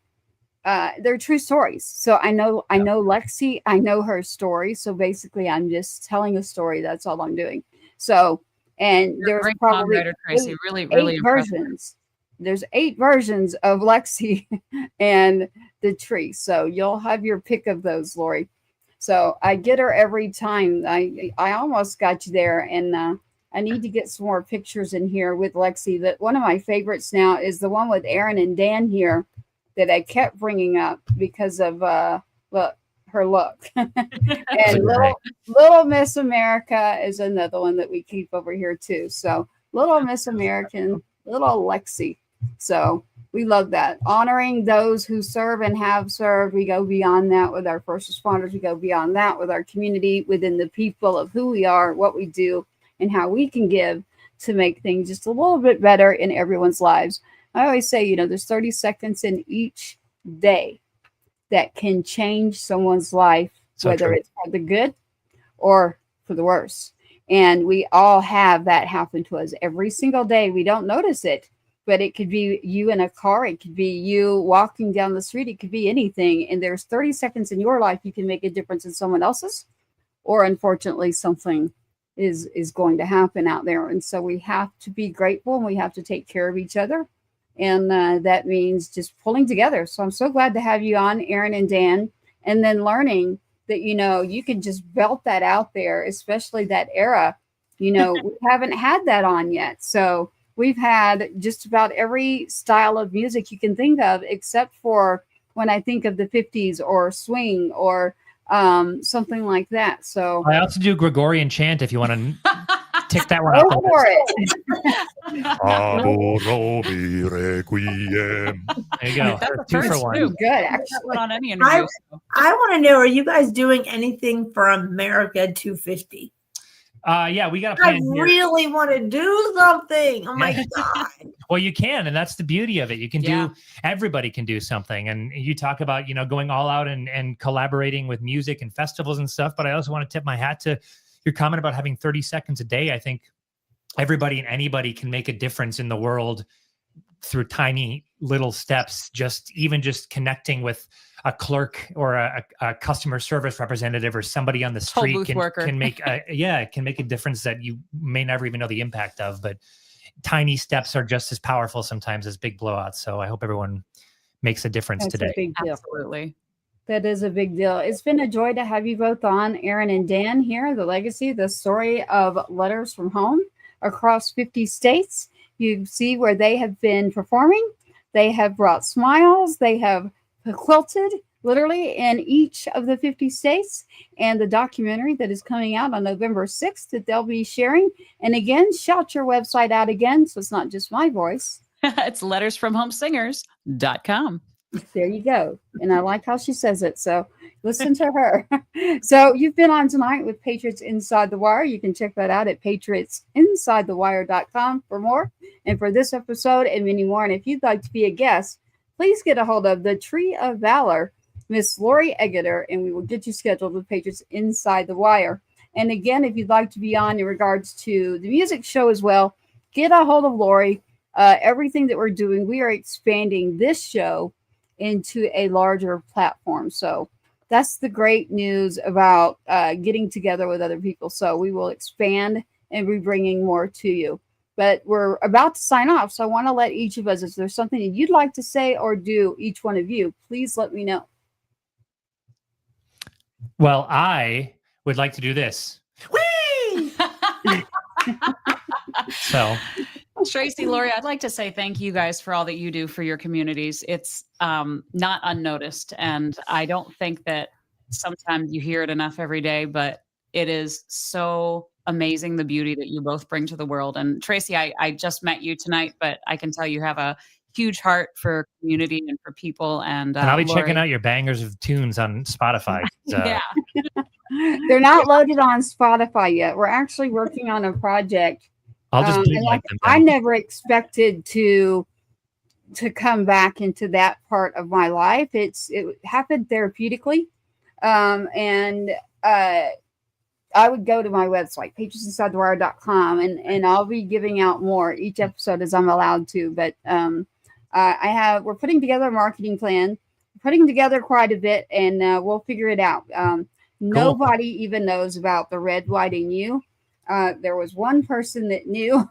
they're true stories. So I know Lexi, I know her story. So basically I'm just telling a story. That's all I'm doing. So, and there's probably Tracy, really 8 versions. There's 8 versions of Lexi and the tree. So you'll have your pick of those, Lori. So I get her every time. I almost got you there. And I need to get some more pictures in here with Lexi. That one of my favorites now is the one with Erinn and Dan here that I kept bringing up because of her look. And little Miss America is another one that we keep over here too. So Little Miss American, little Lexi. So we love that. Honoring those who serve and have served. We go beyond that with our first responders. We go beyond that with our community, within the people of who we are, what we do, and how we can give to make things just a little bit better in everyone's lives. I always say, there's 30 seconds in each day that can change someone's life, whether it's for the good or for the worse. And we all have that happen to us every single day. We don't notice it, but it could be you in a car. It could be you walking down the street. It could be anything. And there's 30 seconds in your life you can make a difference in someone else's, or unfortunately something is going to happen out there. And so we have to be grateful, and we have to take care of each other. And that means just pulling together. So I'm so glad to have you on, Erinn and Dan, and then learning that, you can just belt that out there, especially that era. We haven't had that on yet. So we've had just about every style of music you can think of, except for when I think of the 50s or swing or something like that. So I also do Gregorian chant if you want to tick that one go off. for it. There you go. That's 2 for 1. Good, actually. That one on any interview. I want to know, are you guys doing anything for America 250? Yeah, we got a I plan here. really want to do something. Oh my God. Well, you can, and that's the beauty of it. You can Yeah. everybody can do something. And you talk about, going all out and collaborating with music and festivals and stuff. But I also want to tip my hat to your comment about having 30 seconds a day. I think everybody and anybody can make a difference in the world through tiny little steps. Just connecting with a clerk or a customer service representative or somebody on the street can make a difference that you may never even know the impact of. But tiny steps are just as powerful sometimes as big blowouts. So I hope everyone makes a difference today. A big deal. Absolutely. That is a big deal. It's been a joy to have you both on, Erinn and Dan here, the legacy, the story of Letters from Home across 50 states. You see where they have been performing. They have brought smiles. They have quilted literally in each of the 50 states, and the documentary that is coming out on November 6th that they'll be sharing. And again, shout your website out again, so it's not just my voice. It's lettersfromhomesingers.com. There you go. And I like how she says it. So Listen to her. So you've been on tonight with Patriots Inside the Wire. You can check that out at patriotsinsidethewire.com for more. And for this episode and many more. And if you'd like to be a guest, please get a hold of the Tree of Valor, Miss Lori Egerter, and we will get you scheduled with Patriots Inside the Wire. And again, if you'd like to be on in regards to the music show as well, get a hold of Lori. Everything that we're doing, we are expanding this show into a larger platform. So that's the great news about getting together with other people. So we will expand and be bringing more to you. But we're about to sign off. So I want to let each of us, if there's something that you'd like to say or do, each one of you, please let me know. Well, I would like to do this. Whee! So, Tracy, Lori, I'd like to say thank you guys for all that you do for your communities. It's not unnoticed. And I don't think that sometimes you hear it enough every day, but it is so amazing the beauty that you both bring to the world. And Tracy, I just met you tonight, but I can tell you have a huge heart for community and for people. And I'll be Lori, checking out your bangers of tunes on Spotify. yeah. They're not loaded on Spotify yet. We're actually working on a project. I'll just and I never expected to come back into that part of my life. It happened therapeutically. And I would go to my website, patriotsinsidethewire.com, and I'll be giving out more each episode as I'm allowed to. But we're putting together a marketing plan, putting together quite a bit, and we'll figure it out. Nobody even knows about the Red, White, and You. There was one person that knew,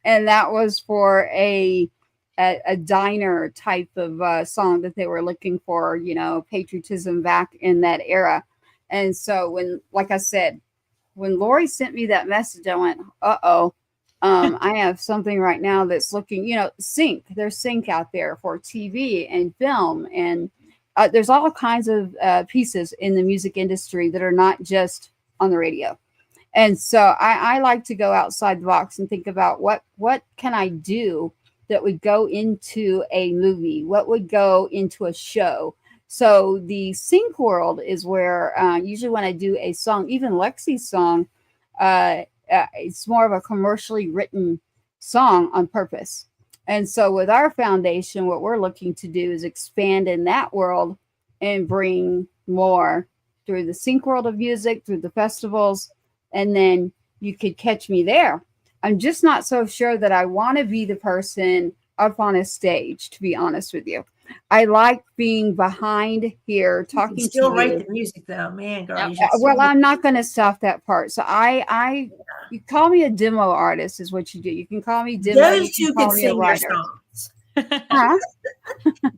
and that was for a diner type of song that they were looking for, patriotism back in that era. And so when Lori sent me that message, I went, I have something right now that's looking, sync. There's sync out there for TV and film. And there's all kinds of pieces in the music industry that are not just on the radio. And so I like to go outside the box and think about what can I do that would go into a movie? What would go into a show? So the sync world is where usually when I do a song, even Lexi's song, it's more of a commercially written song on purpose. And so with our foundation, what we're looking to do is expand in that world and bring more through the sync world of music, through the festivals, and then you could catch me there. I'm just not so sure that I want to be the person up on a stage, to be honest with you. I like being behind here talking to you. Still write the music though, man. Girl, well, I'm not going to stop that part. So you call me a demo artist is what you do. You can call me demo. Those who can sing your songs. Huh?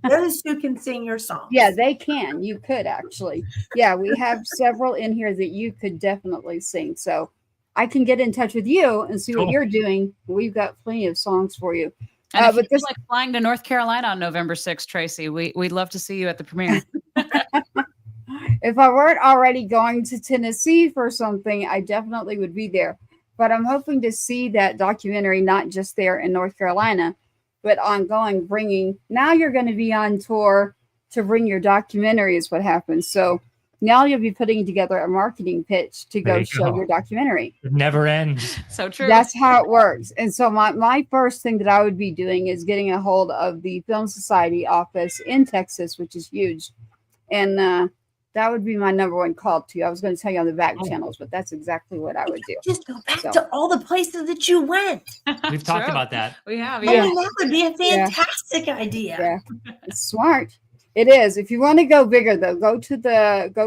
Those who can sing your songs. Yeah, they can. You could actually. Yeah, we have several in here that you could definitely sing. So I can get in touch with you and see what you're doing. We've got plenty of songs for you. And if you're like flying to North Carolina on November 6th, Tracy, we'd love to see you at the premiere. If I weren't already going to Tennessee for something, I definitely would be there. But I'm hoping to see that documentary, not just there in North Carolina, but ongoing, now you're going to be on tour to bring your documentary is what happens. So now you'll be putting together a marketing pitch to go show your documentary. It never ends. So true. That's how it works. And so my first thing that I would be doing is getting a hold of the Film Society office in Texas, which is huge. And that would be my number one call to you. I was going to tell you on the back channels, but that's exactly what I would do. Just go back to all the places that you went. We've talked about that. We have. Yeah. That would be a fantastic idea. Yeah. It's smart. It is. If you want to go bigger, though, go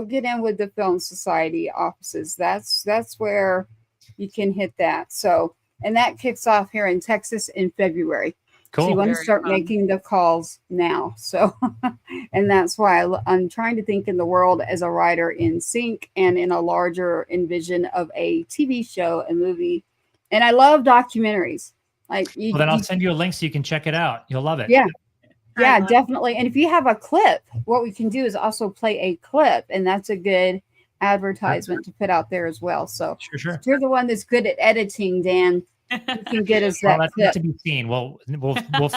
get in with the Film Society offices. That's where you can hit that. So, and that kicks off here in Texas in February. Cool. So you want to start making the calls now. So, and that's why I'm trying to think in the world as a writer in sync and in a larger envision of a TV show and movie. And I love documentaries. Then I'll send you a link so you can check it out. You'll love it. Yeah. Yeah, definitely. And if you have a clip, what we can do is also play a clip, and that's a good advertisement to put out there as well. So sure. If you're the one that's good at editing, Dan, you can get us that that's clip. to be seen. We'll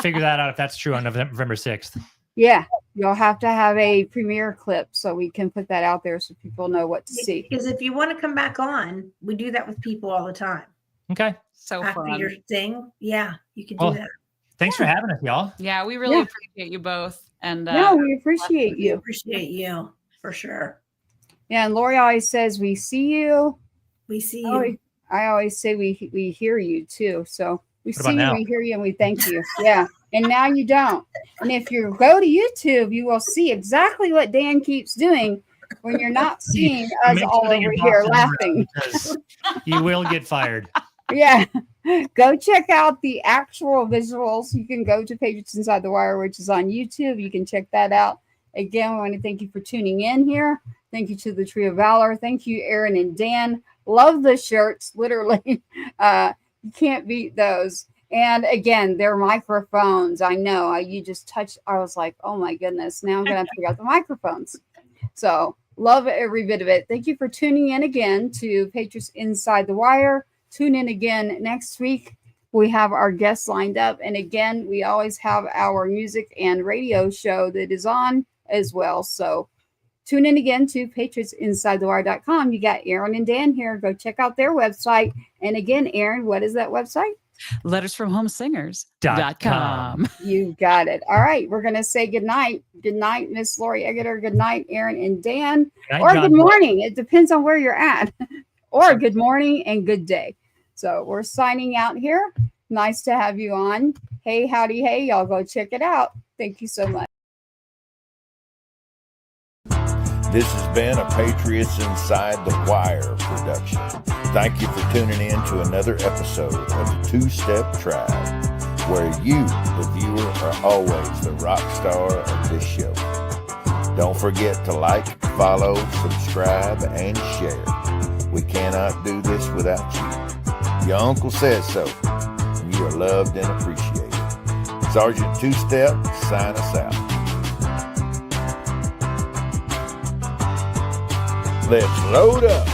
figure that out if that's true on November 6th. Yeah, you'll have to have a premiere clip so we can put that out there so people know what to see. Because if you want to come back on, we do that with people all the time. Okay. So After fun. your thing, yeah, you can Well, do that. Thanks for having us, y'all. Yeah, we really Yeah. appreciate you both. And No, we appreciate We you. appreciate you for sure. Yeah, and Lori always says we see you. We see you. I always say we hear you too. So we What about see you, now? we hear you, and we thank you. Yeah. And now you don't. And if you go to YouTube, you will see exactly what Dan keeps doing when you're not seeing us Make sure all that over your here boss is around laughing. because you will get fired. Yeah. Go check out the actual visuals. You can go to Patriots Inside the Wire, which is on YouTube. You can check that out. Again, I want to thank you for tuning in here. Thank you to the Tree of Valor. Thank you, Erinn and Dan. Love the shirts, literally. You can't beat those. And again, they're microphones. I know. You just touched. I was like, oh my goodness. Now I'm going to have to figure out the microphones. So love every bit of it. Thank you for tuning in again to Patriots Inside the Wire. Tune in again next week. We have our guests lined up. And again, we always have our music and radio show that is on as well. So tune in again to patriotsinsidethewire.com. You got Erinn and Dan here. Go check out their website. And again, Erinn, what is that website? lettersfromhomesingers.com. You got it. All right. We're going to say good night. Good night, Miss Lori Egerter. Good night, Erinn and Dan. Good night, Or John. good morning. It depends on where you're at. Or good morning and good day. So we're signing out here. Nice to have you on. Hey, howdy, hey. Y'all go check it out. Thank you so much. This has been a Patriots Inside the Wire production. Thank you for tuning in to another episode of the Two-Step Tribe, where you, the viewer, are always the rock star of this show. Don't forget to like, follow, subscribe, and share. We cannot do this without you. Your uncle says so, and you are loved and appreciated. Sergeant Two-Step, sign us out. Let's load up.